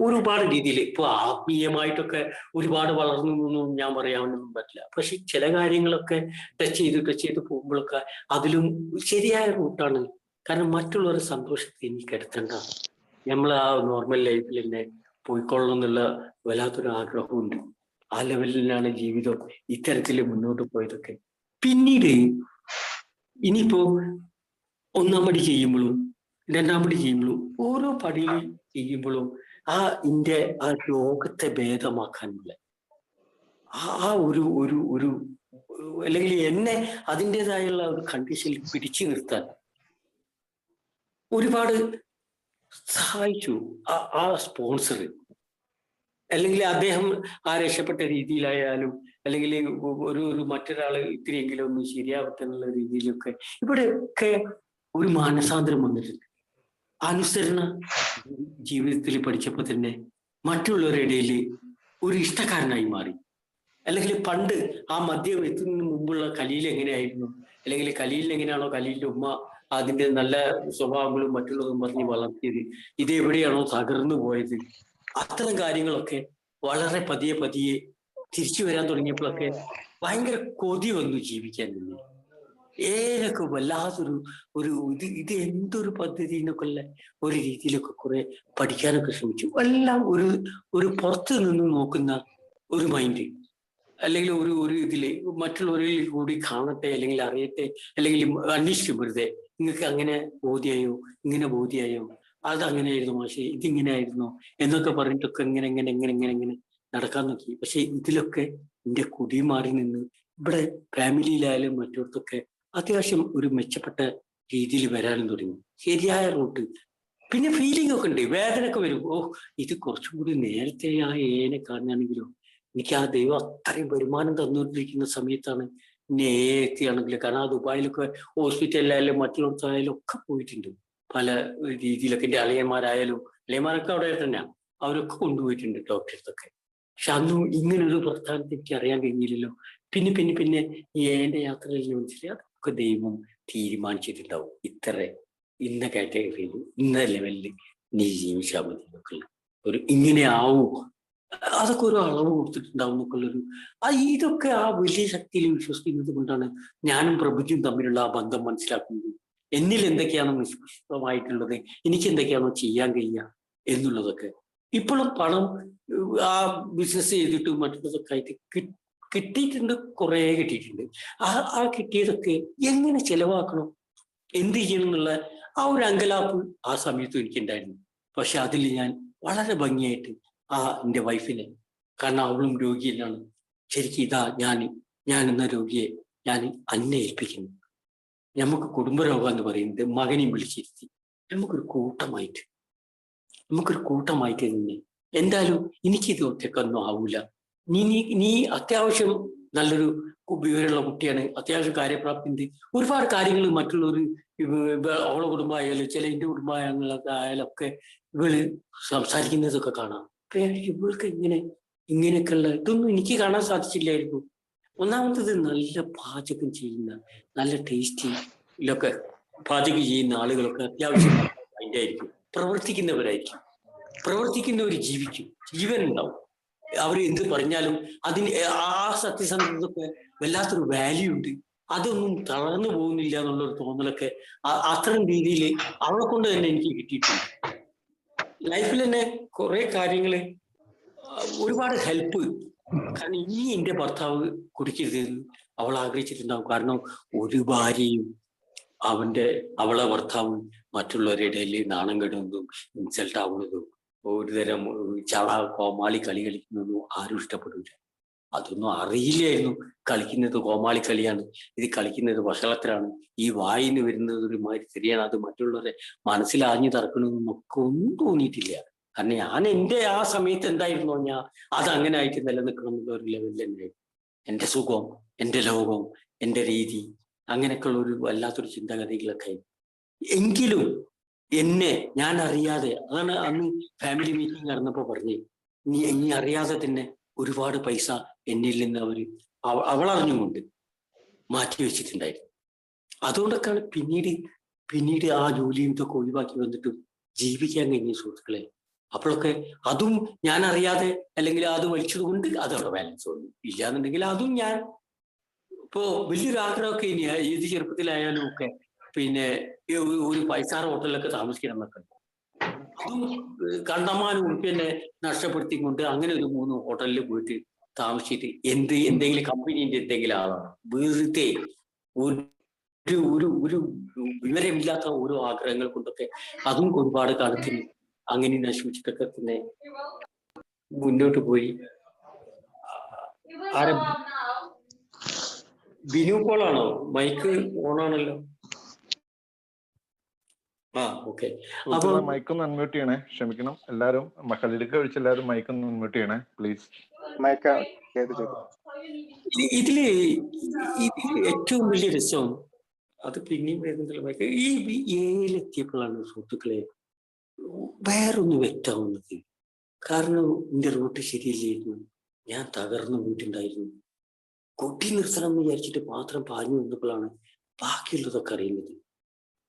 ഒരുപാട് രീതിയിൽ. ഇപ്പൊ ആത്മീയമായിട്ടൊക്കെ ഒരുപാട് വളർന്നു എന്നൊന്നും ഞാൻ പറയാനൊന്നും പറ്റില്ല. പക്ഷെ ചില കാര്യങ്ങളൊക്കെ ടച്ച് ചെയ്ത് പോകുമ്പോഴൊക്കെ അതിലും ശരിയായ റൂട്ടാണ്. കാരണം മറ്റുള്ളവരുടെ സന്തോഷത്തെ എനിക്ക് എടുത്തണ്ട, നമ്മൾ ആ നോർമൽ ലൈഫിൽ തന്നെ പോയിക്കൊള്ളണം എന്നുള്ള വല്ലാത്തൊരു ആഗ്രഹമുണ്ട്. ആ ലെവലിലാണ് ജീവിതം ഇത്തരത്തിൽ മുന്നോട്ട് പോയതൊക്കെ. പിന്നീട് ഇനിയിപ്പോ 1-ാം പടി ചെയ്യുമ്പോഴും 2-ാം പടി ചെയ്യുമ്പോഴും ഓരോ പടിയിൽ ചെയ്യുമ്പോഴും ഇന്റെ ആ രോഗത്തെ ഭേദമാക്കാനുള്ള ആ ഒരു ഒരു ഒരു അല്ലെങ്കിൽ എന്നെ അതിൻ്റെതായുള്ള ഒരു കണ്ടീഷനിൽ പിടിച്ചു നിർത്താൻ ഒരുപാട് സഹായിച്ചു ആ സ്പോൺസർ. അല്ലെങ്കിൽ അദ്ദേഹം ആ രക്ഷപ്പെട്ട രീതിയിലായാലും അല്ലെങ്കിൽ ഒരു മറ്റൊരാൾ ഇത്തിരിയെങ്കിലും ഒന്ന് ശരിയാവട്ടെ എന്നുള്ള രീതിയിലൊക്കെ ഇവിടെയൊക്കെ ഒരു മാനസാന്തരം വന്നിട്ടുണ്ട്. അനുസരണ ജീവിതത്തിൽ പഠിച്ചപ്പോൾ തന്നെ മറ്റുള്ളവരുടെ ഇടയിൽ ഒരു ഇഷ്ടക്കാരനായി മാറി. അല്ലെങ്കിൽ പണ്ട് ആ മദ്യം എത്തുന്നതിന് മുമ്പുള്ള ഖലീൽ എങ്ങനെയായിരുന്നു, അല്ലെങ്കിൽ ഖലീലിന് എങ്ങനെയാണോ ഖലീലിന്റെ ഉമ്മ അതിന്റെ നല്ല സ്വഭാവങ്ങളും മറ്റുള്ളതും പറഞ്ഞ് വളർത്തിയത്, ഇതെവിടെയാണോ തകർന്നു പോയത്, അത്തരം കാര്യങ്ങളൊക്കെ വളരെ പതിയെ പതിയെ തിരിച്ചു വരാൻ തുടങ്ങിയപ്പോഴൊക്കെ ഭയങ്കര കൊതി വന്നു ജീവിക്കാൻ വേണ്ടി. ഏതൊക്കെ വല്ലാത്തൊരു ഇത് എന്തൊരു പദ്ധതി എന്നൊക്കെ ഉള്ള ഒരു രീതിയിലൊക്കെ കുറെ പഠിക്കാനൊക്കെ ശ്രമിച്ചു. എല്ലാം ഒരു പുറത്ത് നിന്ന് നോക്കുന്ന ഒരു മൈൻഡ്, അല്ലെങ്കിൽ ഒരു ഇതില് മറ്റുള്ളവരിൽ കൂടി കാണട്ടെ, അല്ലെങ്കിൽ അറിയട്ടെ, അല്ലെങ്കിൽ അന്വേഷിച്ചു വെറുതെ നിങ്ങൾക്ക് അങ്ങനെ ബോധ്യായോ, ഇങ്ങനെ ബോധ്യായോ, അതങ്ങനെയായിരുന്നു മാഷെ, ഇതിങ്ങനെയായിരുന്നോ എന്നൊക്കെ പറഞ്ഞിട്ടൊക്കെ ഇങ്ങനെ നടക്കാൻ നോക്കി. പക്ഷെ ഇതിലൊക്കെ എന്റെ കുടി മാറി നിന്ന് ഇവിടെ ഫാമിലിയിലായാലും മറ്റൊടത്തൊക്കെ അത്യാവശ്യം ഒരു മെച്ചപ്പെട്ട രീതിയിൽ വരാനും തുടങ്ങി. ശരിയായ റൂട്ട്. പിന്നെ ഫീലിംഗ് ഒക്കെ ഉണ്ട്, വേദനയൊക്കെ വരും. ഇത് കുറച്ചും കൂടി നേരത്തെ ആ ഏനെ കാണുകയാണെങ്കിലോ, എനിക്ക് ആ ദൈവം അത്രയും വരുമാനം തന്നുകൊണ്ടിരിക്കുന്ന സമയത്താണ് ഇനി എത്തിയാണെങ്കിലും. കാരണം ആ ദുബായിലൊക്കെ ഹോസ്പിറ്റലിലായാലും മറ്റുള്ളവർക്കായാലും ഒക്കെ പോയിട്ടുണ്ട്. പല രീതിയിലൊക്കെ എൻ്റെ അളിയന്മാരൊക്കെ അവിടെ തന്നെയാണ്, അവരൊക്കെ കൊണ്ടുപോയിട്ടുണ്ട് ഡോക്ടർക്കൊക്കെ. പക്ഷെ അന്നും ഇങ്ങനൊരു പ്രസ്ഥാനത്ത് എനിക്ക് അറിയാൻ കഴിഞ്ഞില്ലല്ലോ. പിന്നെ ഈ എൻ്റെ യാത്രയിൽ മനസ്സിലായി അതൊക്കെ ദൈവം തീരുമാനിച്ചിട്ടുണ്ടാവും. ഇന്ന കാറ്റഗറിയിൽ ഇന്ന ലെവലിൽ നീ ജീവിച്ചാൽ മതി എന്നൊക്കെ ഒരു ഇങ്ങനെ ആവും, അതൊക്കെ ഒരു അളവ് കൊടുത്തിട്ടുണ്ടാവും എന്നൊക്കെയുള്ളൊരു ഇതൊക്കെ ആ വലിയ ശക്തിയിൽ വിശ്വസിക്കുന്നത് കൊണ്ടാണ് ഞാനും പ്രഭുജും തമ്മിലുള്ള ആ ബന്ധം മനസ്സിലാക്കുന്നത്. എന്നിൽ എന്തൊക്കെയാണോ വിശ്വസ്തമായിട്ടുള്ളത്, എനിക്ക് എന്തൊക്കെയാണോ ചെയ്യാൻ കഴിയുക എന്നുള്ളതൊക്കെ. ഇപ്പോഴും പണം ആ ബിസിനസ് ചെയ്തിട്ടും മറ്റുള്ളതൊക്കെ ആയിട്ട് കിട്ടിയിട്ടുണ്ട്, കുറേ കിട്ടിയിട്ടുണ്ട്. ആ കിട്ടിയതൊക്കെ എങ്ങനെ ചെലവാക്കണം, എന്ത് ചെയ്യണം എന്നുള്ള ആ ഒരു അങ്കലാപ്പ് ആ സമയത്തും എനിക്കുണ്ടായിരുന്നു. പക്ഷെ അതിൽ ഞാൻ വളരെ ഭംഗിയായിട്ട് എൻ്റെ വൈഫിനെ, കാരണം അവളും രോഗിയിലാണ്, ശരിക്കും ഞാൻ എന്ന രോഗിയെ ഞാൻ അന്നെ ഏൽപ്പിക്കുന്നു. നമുക്ക് കുടുംബരോഗം എന്ന് പറയുന്നത് മകനെയും വിളിച്ചിരുത്തി നമുക്കൊരു കൂട്ടമായിട്ട് തന്നെ എന്തായാലും എനിക്കിത് ഒറ്റക്കൊന്നും ആവൂല. നീ അത്യാവശ്യം നല്ലൊരു വിവരമുള്ള കുട്ടിയാണ്, അത്യാവശ്യം കാര്യപ്രാപ്തി, ഒരുപാട് കാര്യങ്ങൾ മറ്റുള്ളവർ അവളെ കുടുംബമായാലും ചില എൻ്റെ കുടുംബങ്ങളൊക്കെ ആയാലൊക്കെ ഇവള് സംസാരിക്കുന്നതൊക്കെ കാണാം. ഇവൾക്ക് ഇങ്ങനെയൊക്കെയുള്ള ഇതൊന്നും എനിക്ക് കാണാൻ സാധിച്ചില്ലായിരുന്നു. ഒന്നാമത്തത് നല്ല പാചകം ചെയ്യുന്ന, നല്ല ടേസ്റ്റിലൊക്കെ പാചകം ചെയ്യുന്ന ആളുകളൊക്കെ അത്യാവശ്യം അതിൻ്റെ ആയിരിക്കും, പ്രവർത്തിക്കുന്നവർ ജീവിക്കും, ജീവൻ ഉണ്ടാവും. അവർ എന്ത് പറഞ്ഞാലും അതിന് ആ സത്യസന്ധതയൊക്കെ വല്ലാത്തൊരു വാല്യൂ ഉണ്ട്. അതൊന്നും തളർന്നു പോകുന്നില്ല എന്നുള്ളൊരു തോന്നലൊക്കെ അത്തരം രീതിയിൽ അവളെ കൊണ്ട് തന്നെ എനിക്ക് കിട്ടിയിട്ടുണ്ട്. ലൈഫിൽ തന്നെ കുറെ കാര്യങ്ങള് ഒരുപാട് ഹെൽപ്പ്. കാരണം ഇനി എൻ്റെ ഭർത്താവ് കുടിക്കരുത് അവൾ ആഗ്രഹിച്ചിട്ടുണ്ടാവും. കാരണം ഒരു ഭാര്യയും അവളെ ഭർത്താവും മറ്റുള്ളവരുടെ ഇടയിൽ നാണം കെടുന്നതും ഇൻസൾട്ട് ആവുന്നതും ഒരുതരം കോമാളി കളി കളിക്കുന്നതും ആരും ഇഷ്ടപ്പെടില്ല. അതൊന്നും അറിയില്ലായിരുന്നു. കളിക്കുന്നത് കോമാളി കളിയാണ്, ഇത് കളിക്കുന്നത് വഷളത്തിലാണ്, ഈ വായിന്ന് വരുന്നത് ഒരു മാതിരി ശരിയാണ്, അത് മറ്റുള്ളവരെ മനസ്സിലാഞ്ഞു തറക്കണമെന്നൊക്കെ ഒന്നും തോന്നിയിട്ടില്ല. കാരണം ഞാൻ എൻ്റെ ആ സമയത്ത് എന്തായിരുന്നോ അതങ്ങനെ ആയിട്ട് നിലനിൽക്കണം എന്നുള്ള ഒരു ലെവലിൽ തന്നെയായിരുന്നു. എൻ്റെ സുഖം, എൻ്റെ ലോകം, എൻ്റെ രീതി, അങ്ങനെയൊക്കെയുള്ള ഒരു വല്ലാത്തൊരു ചിന്താഗതികളൊക്കെ. എങ്കിലും ഞാൻ അറിയാതെ, അതാണ് അന്ന് ഫാമിലി മീറ്റിംഗ് നടന്നപ്പോ പറഞ്ഞേ, നീ അറിയാതെ തന്നെ ഒരുപാട് പൈസ എന്നിൽ നിന്ന് അവളറിഞ്ഞുകൊണ്ട് മാറ്റി വെച്ചിട്ടുണ്ടായിരുന്നു. അതുകൊണ്ടൊക്കെയാണ് പിന്നീട് ആ ജോലിയും ഇതൊക്കെ ഒഴിവാക്കി വന്നിട്ട് ജീവിക്കാൻ കഴിഞ്ഞ സുഹൃത്തുക്കളെ. അപ്പോഴൊക്കെ അതും ഞാൻ അറിയാതെ, അല്ലെങ്കിൽ അത് വലിച്ചത് കൊണ്ട് അതവിടെ ബാലൻസ് വന്നു. ഇല്ലാന്നുണ്ടെങ്കിൽ അതും ഞാൻ ഇപ്പോ വലിയൊരു ആഗ്രഹമൊക്കെ ഇനി ഏത് ചെറുപ്പത്തിലായാലും ഒക്കെ പിന്നെ ഒരു 5-6 ഹോട്ടലിലൊക്കെ താമസിക്കണം എന്നൊക്കെ. അതും കണ്ടമാനം ഉറുപ്പിനെ നഷ്ടപ്പെടുത്തിക്കൊണ്ട് അങ്ങനെ ഒരു 3 ഹോട്ടലിൽ പോയിട്ട് താമസിച്ചിട്ട് എന്തെങ്കിലും കമ്പനീന്റെ എന്തെങ്കിലും ആളാണ്. വെറുതെ ഒരു ഒരു ഒരു വിവരമില്ലാത്ത ഓരോ ആഗ്രഹങ്ങൾ കൊണ്ടൊക്കെ അതും ഒരുപാട് കാലത്തിന് അങ്ങനെ നശിപ്പിച്ചിട്ടൊക്കെ തന്നെ മുന്നോട്ട് പോയി. ആരെ ബിനു പോളാണോ? മൈക്ക് ഓണാണല്ലോ. ഓക്കെ. അപ്പൊ മൈക്കൊന്ന് അൺമ്യൂട്ട് ചെയ്യണേ, ക്ഷമിക്കണം എല്ലാരും. മക്കളിലേക്ക് വിളിച്ച് എല്ലാവരും മൈക്കൊന്ന് അൺമ്യൂട്ട് ചെയ്യണേ പ്ലീസ്. ഇതില് ഏറ്റവും വലിയ രസം അത് പിന്നെയും ഈ ഏലെത്തിയപ്പോഴാണ് സുഹൃത്തുക്കളെ വേറൊന്ന് വ്യക്തമാവുന്നത്. കാരണം എന്റെ റൂട്ട് ശരിയല്ലായിരുന്നു, ഞാൻ തകർന്നു പോയിട്ടുണ്ടായിരുന്നു. കൊട്ടി നിർത്തണം എന്ന് വിചാരിച്ചിട്ട് മാത്രം പാഞ്ഞു വന്നപ്പോഴാണ് ബാക്കിയുള്ളതൊക്കെ അറിയുന്നത്.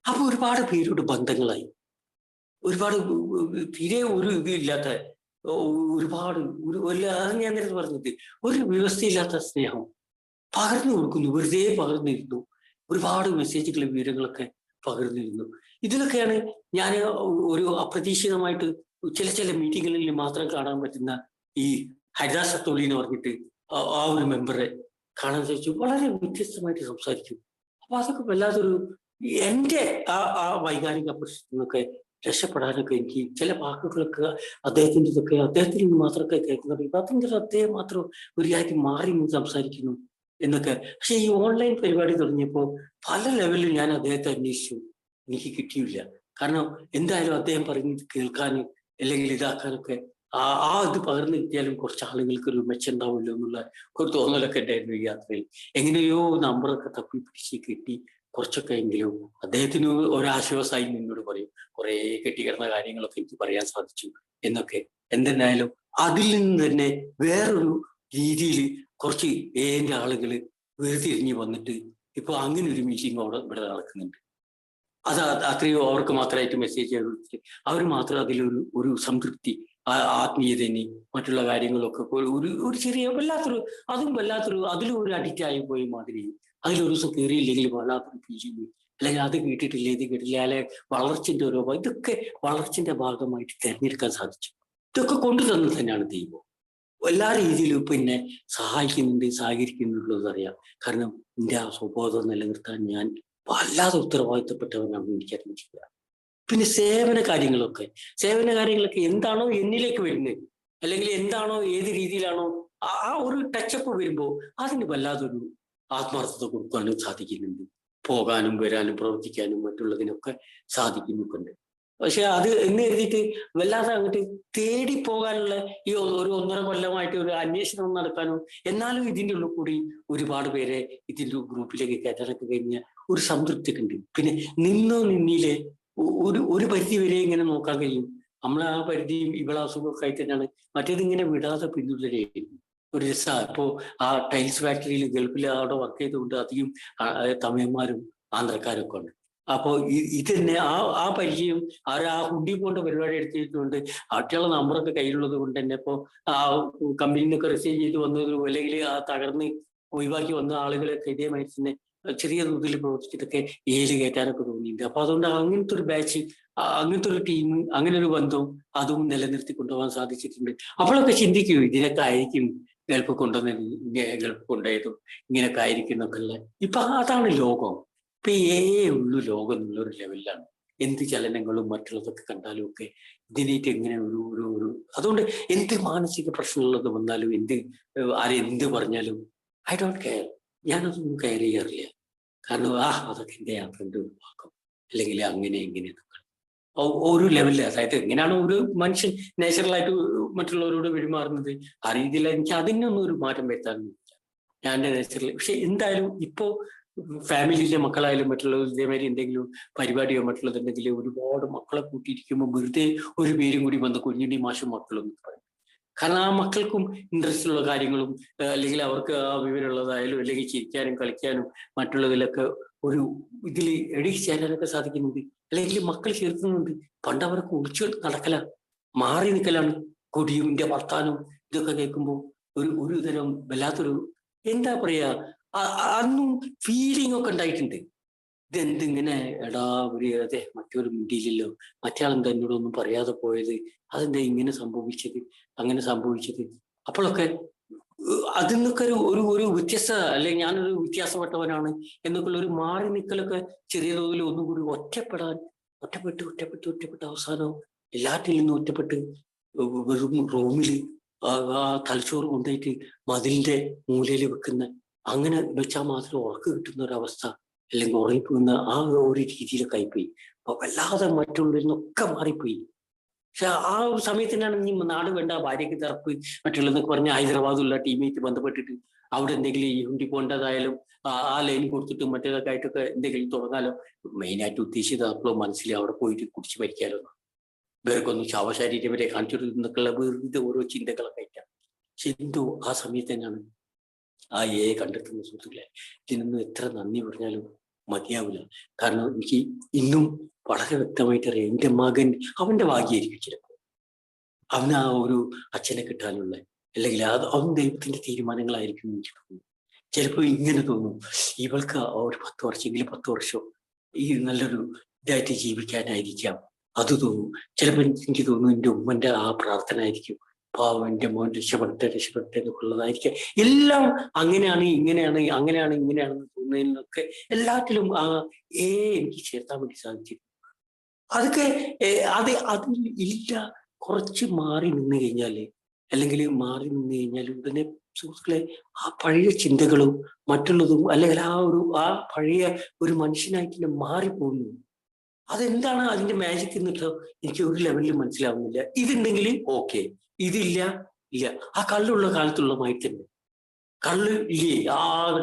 അപ്പൊ ഒരുപാട് പേരോട് ബന്ധങ്ങളായി, ഒരുപാട് തീരെ ഒരു ഇതില്ലാത്ത ഒരുപാട് അത് ഞാൻ നേരത്തെ പറഞ്ഞത് ഒരു വ്യവസ്ഥയില്ലാത്ത സ്നേഹം പകർന്നു കൊടുക്കുന്നു, വെറുതെ പകർന്നിരുന്നു. ഒരുപാട് മെസ്സേജുകൾ വിവരങ്ങളൊക്കെ പകർന്നിരുന്നു. ഇതിലൊക്കെയാണ് ഞാൻ ഒരു അപ്രതീക്ഷിതമായിട്ട് ചില മീറ്റിങ്ങുകളിൽ മാത്രം കാണാൻ പറ്റുന്ന ഈ ഹരിദാസ് സത്തോളി എന്ന് പറഞ്ഞിട്ട് ആ ഒരു മെമ്പറെ കാണാൻ സാധിച്ചു. വളരെ വ്യത്യസ്തമായിട്ട് സംസാരിച്ചു. അപ്പൊ അതൊക്കെ വല്ലാതൊരു എൻ്റെ ആ വൈകാരിക പ്രശ്നത്തിൽ നിന്നൊക്കെ രക്ഷപ്പെടാനൊക്കെ എനിക്ക് ചില വാക്കുകളൊക്കെ അദ്ദേഹത്തിൽ നിന്ന് മാത്രമൊക്കെ കേൾക്കുന്നത്. അതിൻ്റെ അദ്ദേഹം മാത്രം ഒരു കാര്യം മാറി നിന്ന് സംസാരിക്കുന്നു എന്നൊക്കെ. പക്ഷെ ഈ ഓൺലൈൻ പരിപാടി തുടങ്ങിയപ്പോൾ പല ലെവലിൽ ഞാൻ അദ്ദേഹത്തെ അന്വേഷിച്ചു, എനിക്ക് കിട്ടിയില്ല. കാരണം എന്തായാലും അദ്ദേഹം പറയുന്നത് കേൾക്കാനും അല്ലെങ്കിൽ ഇതാക്കാനൊക്കെ ഇത് പകർന്നു കിട്ടിയാലും കുറച്ച് ആളുകൾക്ക് ഒരു മെച്ചുണ്ടാവുമല്ലോ എന്നുള്ള ഒരു തോന്നലൊക്കെ ഉണ്ടായിരുന്നു ഈ യാത്രയിൽ. എങ്ങനെയോ നമ്പറൊക്കെ തപ്പി പിടിച്ച് കിട്ടി. കുറച്ചൊക്കെ എങ്കിലും അദ്ദേഹത്തിന് ഒരാശ്വാസമായി നിന്നോട് പറയും. കുറെ കെട്ടിക്കിടന്ന കാര്യങ്ങളൊക്കെ എനിക്ക് പറയാൻ സാധിച്ചു എന്നൊക്കെ. എന്തെന്നായാലും അതിൽ നിന്ന് തന്നെ വേറൊരു രീതിയിൽ കുറച്ച് ഏന്റെ ആളുകൾ വേർതിരിഞ്ഞ് വന്നിട്ട് ഇപ്പൊ അങ്ങനെ ഒരു മീറ്റിംഗ് ഇവിടെ നടക്കുന്നുണ്ട്. അത് അത്രയോ അവർക്ക് മാത്രമായിട്ട് മെസ്സേജ് ചെയ്തിട്ട് അവർ മാത്രം അതിലൊരു സംതൃപ്തി, ആത്മീയതനി മറ്റുള്ള കാര്യങ്ങളൊക്കെ ഒരു ചെറിയ വല്ലാത്തൊരു അതിലും ഒരു അഡിക്റ്റ് ആയി പോയി മാതിരി. അതിലൊരു ദിവസം കയറിയില്ലെങ്കിൽ വല്ലാത്തൊരു ഫീൽ, അല്ലെങ്കിൽ അത് കേട്ടിട്ടില്ല ഇത് കേട്ടില്ല, അല്ലെ വളർച്ചന്റെ ഇതൊക്കെ വളർച്ചന്റെ ഭാഗമായിട്ട് തിരഞ്ഞെടുക്കാൻ സാധിച്ചു. ഇതൊക്കെ കൊണ്ടുതന്നത് തന്നെയാണ് ദൈവം. എല്ലാ രീതിയിലും ഇപ്പൊ എന്നെ സഹായിക്കുന്നുണ്ട്, സഹകരിക്കുന്നുള്ളത് അറിയാം. കാരണം എൻ്റെ ആ സ്വബോധം നിലനിർത്താൻ ഞാൻ വല്ലാതെ ഉത്തരവാദിത്തപ്പെട്ടവനാണെന്ന് എനിക്കറിയില്ല. പിന്നെ സേവന കാര്യങ്ങളൊക്കെ എന്താണോ എന്നിലേക്ക് വരുന്നത്, അല്ലെങ്കിൽ എന്താണോ ഏത് രീതിയിലാണോ ആ ഒരു ടച്ചപ്പ് വരുമ്പോൾ അതിന് വല്ലാതൊരു ആത്മാർത്ഥത കൊടുക്കാനും സാധിക്കുന്നുണ്ട്. പോകാനും വരാനും പ്രവർത്തിക്കാനും മറ്റുള്ളതിനൊക്കെ സാധിക്കുന്നുണ്ട്. പക്ഷെ അത് എന്ന് എഴുതിയിട്ട് വല്ലാതെ അങ്ങോട്ട് തേടി പോകാനുള്ള ഈ ഒരു 1.5 കൊല്ലമായിട്ട് ഒരു അന്വേഷണം നടക്കാനും, എന്നാലും ഇതിൻ്റെ ഉള്ളിൽ കൂടി ഒരുപാട് പേരെ ഇതിൻ്റെ ഗ്രൂപ്പിലേക്ക് കയറ്റാനൊക്കെ കഴിഞ്ഞ ഒരു സംതൃപ്തി ഒക്കെ ഉണ്ട്. പിന്നെ നിന്നിലെ ഒരു പരിധി വരെ ഇങ്ങനെ നോക്കാൻ കഴിയും. നമ്മൾ ആ പരിധിയും ഇവിടെ അസുഖമൊക്കെ ആയി തന്നെയാണ്. മറ്റേത് ഇങ്ങനെ വിടാതെ പിന്തുടരുകയായിരുന്നു. ഒരു രസമാണ്. ഇപ്പോ ആ ടൈൽസ് ഫാക്ടറിയിൽ ഗൾഫിൽ അവിടെ വർക്ക് ചെയ്തുകൊണ്ട് അധികം തമിഴന്മാരും ആന്ധ്രക്കാരൊക്കെ ഉണ്ട്. അപ്പോ ഇത് തന്നെ ആ പരിചയം ആ ഹുണ്ടി പോണ്ട പരിപാടി എടുത്തിട്ടുണ്ട്. ആറ്റുള്ള നമ്പറൊക്കെ കയ്യിലുള്ളത് കൊണ്ട് തന്നെ ഇപ്പോ ആ കമ്പനിയിൽ നിന്നൊക്കെ റിസൈൻ ചെയ്ത് വന്നതും അല്ലെങ്കിൽ ആ തകർന്ന് ഒഴിവാക്കി വന്ന ആളുകളൊക്കെ ഇതേമാതിരി തന്നെ ചെറിയ തോതിൽ പ്രവർത്തിച്ചിട്ടൊക്കെ ഏല് കയറ്റാനൊക്കെ തോന്നിയിട്ടുണ്ട്. അപ്പൊ അതുകൊണ്ട് അങ്ങനത്തെ ഒരു ബാച്ച്, അങ്ങനത്തെ ഒരു ടീം, അങ്ങനെ ഒരു ബന്ധവും അതും നിലനിർത്തി കൊണ്ടുപോകാൻ സാധിച്ചിട്ടുണ്ട്. അപ്പോഴൊക്കെ ചിന്തിക്കൂ, ഇതിനൊക്കെ ആയിരിക്കും ഗൾഫ് കൊണ്ടുപോയതും ഇങ്ങനെയൊക്കെ ആയിരിക്കും എന്നൊക്കെ ഉള്ള. ഇപ്പൊ അതാണ് ലോകം. ഇപ്പൊ ഉള്ളു ലോകം എന്നുള്ളൊരു ലെവലിലാണ്. എന്ത് ചലനങ്ങളും മറ്റുള്ളതൊക്കെ കണ്ടാലും ഒക്കെ ഇതിനേറ്റ് എങ്ങനെ ഒരു അതുകൊണ്ട് എന്ത് മാനസിക പ്രശ്നമുള്ളത് വന്നാലും ആരെന്ത് പറഞ്ഞാലും ഐ ഡോണ്ട് കെയർ. ഞാനതൊന്നും കെയർ ചെയ്യാറില്ല. കാരണം അതൊക്കെ എൻ്റെ യാത്രൻ്റെ ഒരു ഭാഗം, അല്ലെങ്കിൽ അങ്ങനെ ഇങ്ങനെ ഒരു ലെവലിൽ. അതായത് എങ്ങനെയാണോ ഒരു മനുഷ്യൻ നാച്ചുറലായിട്ട് മറ്റുള്ളവരോട് പെരുമാറുന്നത് ആ രീതിയിൽ എനിക്ക് അതിനൊന്നും ഒരു മാറ്റം വരുത്താനൊന്നുമില്ല. ഞാൻ എൻ്റെ നാച്ചുറൽ. പക്ഷെ എന്തായാലും ഇപ്പോ ഫാമിലിയിലെ മക്കളായാലും മറ്റുള്ളവർ ഇതേമാതിരി എന്തെങ്കിലും പരിപാടിയോ മറ്റുള്ളതുണ്ടെങ്കിൽ ഒരുപാട് മക്കളെ കൂട്ടിയിരിക്കുമ്പോൾ വെറുതെ ഒരു പേരും കൂടി വന്ന് കുഞ്ഞുണ്ണി മാഷും മക്കളും പറയും. കാരണം ആ മക്കൾക്കും ഇൻട്രസ്റ്റ് ഉള്ള കാര്യങ്ങളും അല്ലെങ്കിൽ അവർക്ക് ആ വിവരമുള്ളതായാലും അല്ലെങ്കിൽ ചിരിക്കാനും കളിക്കാനും മറ്റുള്ളതിലൊക്കെ ഒരു ഇതിൽ എഴുതി ചേരാനൊക്കെ സാധിക്കുന്നുണ്ട്. അല്ലെങ്കിൽ മക്കൾ ചേർക്കുന്നുണ്ട്. പണ്ട് അവർക്ക് ഒളിച്ചു നടക്കലാണ്, മാറി നിൽക്കലാണ്. കൊടിയും ഇന്റെ വർത്താനവും ഇതൊക്കെ കേൾക്കുമ്പോൾ ഒരു തരം വല്ലാത്തൊരു എന്താ പറയാ, അന്നും ഫീലിംഗ് ഒക്കെ ഉണ്ടായിട്ടുണ്ട്. ഇതെന്തിങ്ങനെ അതെ മറ്റൊരു മിണ്ടിയില്ലല്ലോ, മറ്റയാളെന്താ എന്നോടൊന്നും പറയാതെ പോയത്, അതെന്താ ഇങ്ങനെ സംഭവിച്ചത്, അങ്ങനെ സംഭവിച്ചത്. അപ്പോഴൊക്കെ അതിൽ നിന്നൊക്കെ ഒരു വ്യത്യസ്ത, അല്ലെങ്കിൽ ഞാനൊരു വ്യത്യാസപ്പെട്ടവനാണ് എന്നൊക്കെയുള്ള ഒരു മാറി നിൽക്കലൊക്കെ ചെറിയ തോതിൽ ഒന്നും കൂടി ഒറ്റപ്പെട്ട് അവസാനം എല്ലാറ്റിൽ നിന്നും ഒറ്റപ്പെട്ട് വെറും റൂമില് ആ തലച്ചോറ് കൊണ്ടുപോയിട്ട് മതിലിന്റെ മൂലയിൽ വെക്കുന്ന, അങ്ങനെ വെച്ചാൽ മാത്രം ഉറക്ക് കിട്ടുന്ന ഒരവസ്ഥ, അല്ലെങ്കിൽ ഉറങ്ങിപ്പോകുന്ന ആ ഒരു രീതിയിലൊക്കെ ആയിപ്പോയി. അപ്പൊ വല്ലാതെ മറ്റുള്ളവരിൽ നിന്നൊക്കെ മാറിപ്പോയി. പക്ഷെ ആ ഒരു സമയത്തിനാണ് ഇനി നാട് വേണ്ട, ഭാര്യയ്ക്ക് തറപ്പ് മറ്റുള്ളതെന്നൊക്കെ പറഞ്ഞ് ഹൈദരാബാദുള്ള ടീമായിട്ട് ബന്ധപ്പെട്ടിട്ട് അവിടെ എന്തെങ്കിലും ഈ ഹുണ്ടി പോകേണ്ടതായാലും ആ ലൈൻ കൊടുത്തിട്ട് മറ്റേതൊക്കെ ആയിട്ടൊക്കെ എന്തെങ്കിലും തുടങ്ങാലോ. മെയിനായിട്ട് ഉദ്ദേശിച്ചത് അപ്പോൾ മനസ്സിൽ അവിടെ പോയിട്ട് കുടിച്ച് മരിക്കാലോ, വേർക്കൊന്നും ശവശരീരം വരെ കാണിച്ചിരുന്നൊക്കെയുള്ള വെറുതെ ഓരോ ചിന്തകളൊക്കെ ആയിട്ടാണ്. പക്ഷെ എന്തോ ആ സമയത്ത് തന്നെയാണ് ആ കണ്ടെത്തുന്ന സുഹൃത്തുക്കളെ. ഇതിനൊന്നും എത്ര നന്ദി പറഞ്ഞാലും മതിയാവില്ല. കാരണം എനിക്ക് ഇന്നും വളരെ വ്യക്തമായിട്ട് അറിയാം, എൻ്റെ മകൻ അവന്റെ ഭാഗ്യമായിരിക്കും ചിലപ്പോൾ അവന് ആ ഒരു അച്ഛനെ കിട്ടാനുള്ള, അല്ലെങ്കിൽ അവൻ ദൈവത്തിന്റെ തീരുമാനങ്ങളായിരിക്കും എനിക്ക് തോന്നുന്നു. ചിലപ്പോൾ ഇങ്ങനെ തോന്നും, ഇവൾക്ക് ഒരു 10 വർഷമെങ്കിലും 10 വർഷം ഈ നല്ലൊരു ഇതായിട്ട് ജീവിക്കാനായിരിക്കാം അത് തോന്നും. ചിലപ്പോൾ എനിക്ക് തോന്നുന്നു എൻ്റെ ഉമ്മന്റെ ആ പ്രാർത്ഥന ആയിരിക്കും, പാവം എൻ്റെ മോൻ രക്ഷപ്പെടട്ടെ എന്നൊക്കെ ഉള്ളതായിരിക്കാം. എല്ലാം അങ്ങനെയാണ് ഇങ്ങനെയാണെന്ന് തോന്നുന്നതിനൊക്കെ എല്ലാത്തിലും എനിക്ക് ചേർത്താൻ വേണ്ടി സാധിച്ചു. അതൊക്കെ അതിൽ ഇല്ല. കുറച്ച് മാറി നിന്ന് കഴിഞ്ഞാല്, അല്ലെങ്കിൽ മാറി നിന്ന് കഴിഞ്ഞാൽ ഉടനെ സുഹൃത്തുക്കളെ ആ പഴയ ചിന്തകളും മറ്റുള്ളതും, അല്ലെങ്കിൽ ആ പഴയ ഒരു മനുഷ്യനായിട്ട് തന്നെ മാറിപ്പോകുന്നു. അതെന്താണ് അതിന്റെ മാജിക് എന്നിട്ടോ എനിക്ക് ഒരു ലെവലിൽ മനസ്സിലാവുന്നില്ല. ഇതുണ്ടെങ്കിൽ ഓക്കെ, ഇതില്ല ഇല്ല. ആ കള്ളുള്ള കാലത്തുള്ള മാതിരി തന്നെ കള്ള് ഇല്ലേ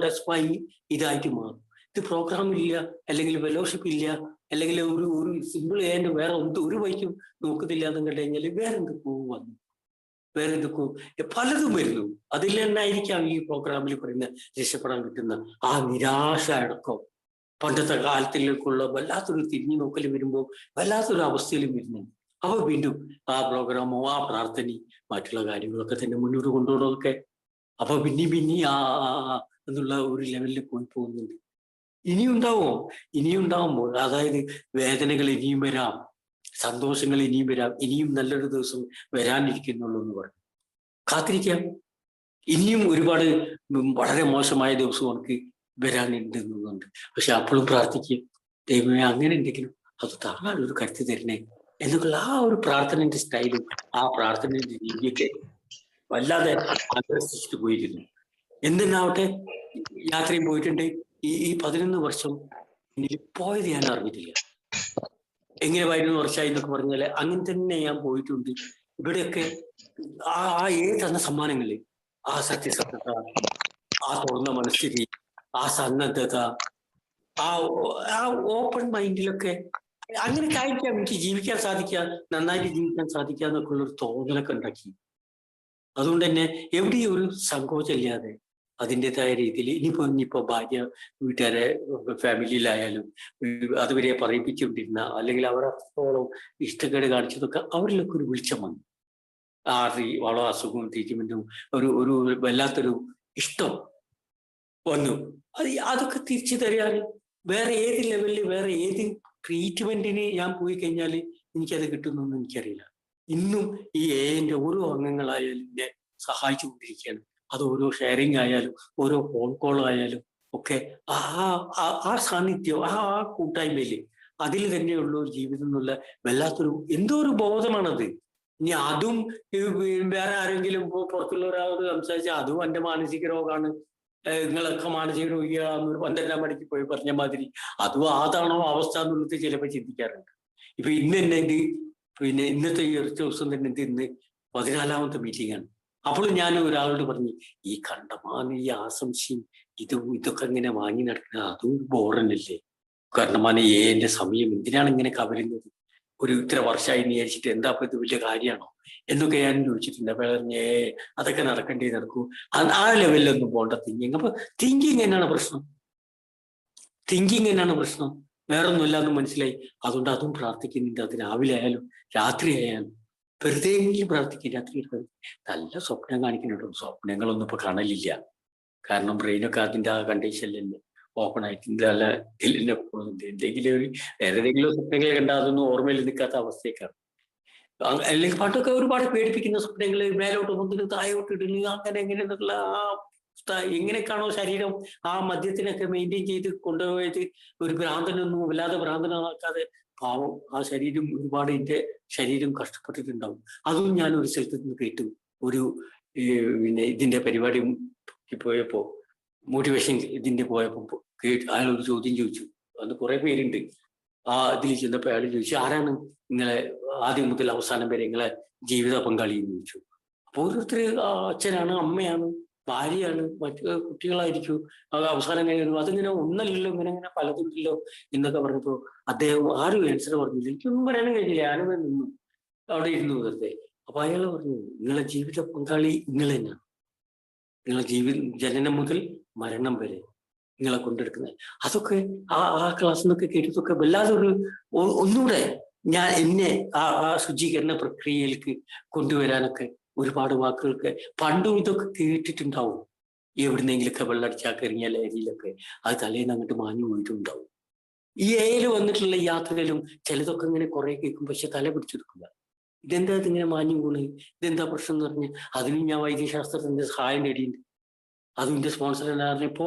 ഡെസ്പായി ഇതായിട്ട് മാറും. ഇത് പ്രോഗ്രാം ഇല്ല, അല്ലെങ്കിൽ ഫെലോഷിപ്പ് ഇല്ല, അല്ലെങ്കിൽ ഒരു സിമ്പിൾ ചെയ്യാൻ വേറെ ഒരു വഴിക്കും നോക്കുന്നില്ല എന്ന് കണ്ടു കഴിഞ്ഞാൽ വേറെ എന്തൊക്കെയോ പലതും വരുന്നു. അതിൽ തന്നെയായിരിക്കാം ഈ പ്രോഗ്രാമിൽ പറയുന്ന രക്ഷപ്പെടാൻ കിട്ടുന്ന ആ നിരാശ അടക്കം പണ്ടത്തെ കാലത്തിലേക്കുള്ള വല്ലാത്തൊരു തിരിഞ്ഞു നോക്കൽ വരുമ്പോൾ വല്ലാത്തൊരു അവസ്ഥയിലും വരുന്നു. അപ്പൊ വീണ്ടും ആ പ്രോഗ്രാമോ ആ പ്രാർത്ഥനയും മറ്റുള്ള കാര്യങ്ങളൊക്കെ തന്നെ മുന്നോട്ട് കൊണ്ടുപോകണമൊക്കെ അപ്പൊ പിന്നെ എന്നുള്ള ഒരു ലെവലിൽ പോയി പോകുന്നുണ്ട്. ഇനിയും ഉണ്ടാവുമ്പോൾ, അതായത് വേദനകൾ ഇനിയും വരാം, സന്തോഷങ്ങൾ ഇനിയും വരാം, ഇനിയും നല്ലൊരു ദിവസം വരാനിരിക്കുന്നുള്ളൂ എന്ന് പറഞ്ഞു കാത്തിരിക്കാം. ഇനിയും ഒരുപാട് വളരെ മോശമായ ദിവസം നമുക്ക് വരാനുണ്ടെന്നുണ്ട്. പക്ഷെ അപ്പോഴും പ്രാർത്ഥിക്കും, ദൈവമേ അങ്ങനെ എന്തെങ്കിലും അത് താങ്ങാനൊരു കരുത്ത് തരണേ എന്നുള്ള ആ ഒരു പ്രാർത്ഥനയുടെ സ്റ്റൈലും ആ പ്രാർത്ഥനയുടെ രീതിയൊക്കെ വല്ലാതെ ആകർഷിച്ചിട്ട് പോയിരുന്നു. എന്തെന്നാവട്ടെ, യാത്രയും പോയിട്ടുണ്ട്. ഈ 11 വർഷം പോയത് ഞാൻ അറിഞ്ഞിട്ടില്ല. എങ്ങനെ 11 വർഷമായി എന്നൊക്കെ പറഞ്ഞാല് അങ്ങനെ തന്നെ ഞാൻ പോയിട്ടുണ്ട്. ഇവിടെയൊക്കെ ആ തന്ന സമ്മാനങ്ങള്, ആ സത്യസന്ധത, ആ തുറന്ന മനസ്ഥിതി, ആ സന്നദ്ധത, ആ ഓപ്പൺ മൈൻഡിലൊക്കെ അങ്ങനെ കാണിക്കാം എനിക്ക് ജീവിക്കാൻ സാധിക്കുക, നന്നായിട്ട് ജീവിക്കാൻ സാധിക്കുക എന്നൊക്കെ ഉള്ളൊരു തോന്നലൊക്കെ ഉണ്ടാക്കി. അതുകൊണ്ട് തന്നെ എവിടെയും ഒരു സങ്കോചമില്ലാതെ അതിൻ്റെതായ രീതിയിൽ ഇനിയിപ്പോ ഭാര്യ വീട്ടുകാരെ ഫാമിലിയിലായാലും അതുവരെ പറയിപ്പിച്ചുകൊണ്ടിരുന്ന, അല്ലെങ്കിൽ അവർ അത്രത്തോളം ഇഷ്ടക്കേട് കാണിച്ചതൊക്കെ അവരിലൊക്കെ ഒരു വെളിച്ചം വന്നു. വളരെ അസുഖവും ട്രീറ്റ്മെന്റും ഒരു വല്ലാത്തൊരു ഇഷ്ടം വന്നു. അതൊക്കെ തിരിച്ചു തരാൻ വേറെ ഏത് ലെവലിൽ വേറെ ഏത് ട്രീറ്റ്മെന്റിന് ഞാൻ പോയി കഴിഞ്ഞാൽ എനിക്കത് കിട്ടുന്നൊന്നും എനിക്കറിയില്ല. ഇന്നും ഈ എൻ്റെ ഓരോ അംഗങ്ങളായാലും എന്നെ സഹായിച്ചു കൊണ്ടിരിക്കുകയാണ്. അത് ഓരോ ഷെയറിങ് ആയാലും ഓരോ ഫോൺ കോൾ ആയാലും ഒക്കെ ആ സാന്നിധ്യം ആ കൂട്ടായ്മയില് അതിൽ തന്നെയുള്ള ഒരു ജീവിതം എന്നുള്ള വല്ലാത്തൊരു എന്തോ ഒരു ബോധമാണത്. ഇനി അതും വേറെ ആരെങ്കിലും പുറത്തുള്ള ഒരാളോട് സംസാരിച്ചാൽ അതും എൻ്റെ മാനസിക രോഗമാണ്, നിങ്ങളൊക്കെ മാനസിക രോഗികളാന്ന് 12-ാം മണിക്ക് പോയി പറഞ്ഞ മാതിരി അതും അതാണോ അവസ്ഥ എന്നുള്ളത് ചിലപ്പോൾ ചിന്തിക്കാറുണ്ട്. ഇപ്പൊ ഇന്ന് തന്നെ പിന്നെ ഇന്നത്തെ ഈ ഒറ്റ ദിവസം തന്നെ ഇന്ന് 14-ാമത്തെ മീറ്റിംഗ് ആണ്. അപ്പോൾ ഞാൻ ഒരാളോട് പറഞ്ഞു, ഈ കണ്ടമാനം ഈ ആശംസയും ഇതൊക്കെ ഇങ്ങനെ വാങ്ങി നടക്കുന്നത് അതും ബോറന്നല്ലേ? കണ്ടമാനം എൻ്റെ സമയം എന്തിനാണ് ഇങ്ങനെ കവരുന്നത്? ഒരു ഇത്ര വർഷമായി വിചാരിച്ചിട്ട് എന്താ ഇത് വലിയ കാര്യമാണോ എന്നൊക്കെ ഞാൻ ചോദിച്ചിട്ടുണ്ട്. അപ്പൊ അതൊക്കെ നടക്കൂ. ആ ലെവലിലൊന്നും പോകണ്ട തിങ്കിങ്. അപ്പൊ തിങ്കിങ് എന്നാണ് പ്രശ്നം? വേറൊന്നുമില്ല എന്ന് മനസ്സിലായി. അതുകൊണ്ട് അതും പ്രാർത്ഥിക്കുന്നുണ്ട്. അത് രാവിലെ ആയാലും രാത്രി ആയാലും വെറുതെ പ്രാർത്ഥിക്കും. രാത്രി നല്ല സ്വപ്നം കാണിക്കുന്നുണ്ടോ? സ്വപ്നങ്ങളൊന്നും ഇപ്പൊ കാണലില്ല. കാരണം ബ്രെയിനൊക്കെ അതിൻ്റെ ആ കണ്ടീഷനിലല്ലേ ഓപ്പൺ ആയിട്ട് അല്ല എന്തെങ്കിലും വേറെ ഏതെങ്കിലും സ്വപ്നങ്ങൾ കണ്ടാൽ അതൊന്നും ഓർമ്മയിൽ നിൽക്കാത്ത അവസ്ഥയൊക്കെയാണ്. അല്ലെങ്കിൽ പണ്ടൊക്കെ ഒരുപാട് പേടിപ്പിക്കുന്ന സ്വപ്നങ്ങൾ, മേലോട്ട് മുന്നിൽ താഴോട്ട് ഇടുന്നു, അങ്ങനെ എങ്ങനെ എന്നുള്ള എങ്ങനെയൊക്കെയാണോ ശരീരം ആ മദ്യത്തിനൊക്കെ മെയിൻറ്റെയിൻ ചെയ്ത് കൊണ്ടുപോയത്, ഒരു ഭ്രാന്തനൊന്നും വല്ലാതെ ഭ്രാന്തനാക്കാതെ പാവം ആ ശരീരം ഒരുപാട് എൻ്റെ ശരീരം കഷ്ടപ്പെട്ടിട്ടുണ്ടാവും. അതും ഞാൻ ഒരു സ്ഥലത്ത് നിന്ന് കേട്ടു. ഒരു പിന്നെ ഇതിന്റെ പരിപാടി പോയപ്പോ, മോട്ടിവേഷൻ ഇതിന്റെ പോയപ്പോ അയാൾ ഒരു ചോദ്യം ചോദിച്ചു. അന്ന് കുറെ പേരുണ്ട്. ആ ഇതിൽ ചെന്നപ്പോ അയാൾ ചോദിച്ചു, ആരാണ് നിങ്ങളെ ആദ്യം മുതൽ അവസാനം വരെ നിങ്ങളെ ജീവിത പങ്കാളി എന്ന് ചോദിച്ചു. അപ്പൊ ഓരോരുത്തർ അച്ഛനാണ്, അമ്മയാണ്, ഭാര്യയാണ്, മറ്റു കുട്ടികളായിരിക്കും, അത് അവസാനം കഴിഞ്ഞു. അതിങ്ങനെ ഒന്നല്ലല്ലോ, ഇങ്ങനെ പലതുണ്ടല്ലോ എന്നൊക്കെ പറഞ്ഞപ്പോ അദ്ദേഹം ആരും ആൻസർ പറഞ്ഞില്ല. എനിക്കൊന്നും പറയാനും കഴിഞ്ഞില്ല. ഞാനും നിന്നു അവിടെ ഇരുന്നു വെറുതെ. അപ്പൊ അയാൾ പറഞ്ഞു, നിങ്ങളെ ജീവിത പങ്കാളി നിങ്ങൾ തന്നെയാണ്. നിങ്ങളെ ജനനം മുതൽ മരണം വരെ നിങ്ങളെ കൊണ്ടെടുക്കുന്നത്. അതൊക്കെ ആ ക്ലാസ്സിൽ നിന്നൊക്കെ കേട്ടതൊക്കെ വല്ലാതെ ഒന്നുകൂടെ എന്നെ ആ ശുചീകരണ പ്രക്രിയയിലേക്ക് കൊണ്ടുവരാനൊക്കെ ഒരുപാട് വാക്കുകൾക്ക് പണ്ടും ഇതൊക്കെ കേട്ടിട്ടുണ്ടാവും. എവിടുന്നെങ്കിലൊക്കെ വെള്ളടിച്ചാൽ എറിഞ്ഞാൽ ഏരിയയിലൊക്കെ അത് തലേന്ന് അങ്ങോട്ട് മാഞ്ഞു പോയിട്ടുണ്ടാവും. ഈ ഏരിയയിൽ വന്നിട്ടുള്ള യാത്രയിലും ചിലതൊക്കെ ഇങ്ങനെ കുറെ കേൾക്കും, പക്ഷെ തല പിടിച്ചെടുക്കുക. ഇതെന്താ ഇതിങ്ങനെ മാഞ്ഞു പോണ്, ഇതെന്താ പ്രശ്നം എന്ന് പറഞ്ഞ് അതിനും ഞാൻ വൈദ്യശാസ്ത്രത്തിന്റെ സഹായം നേടിയിട്ടുണ്ട്. അതും എൻ്റെ സ്പോൺസർ എന്ന് പറഞ്ഞപ്പോ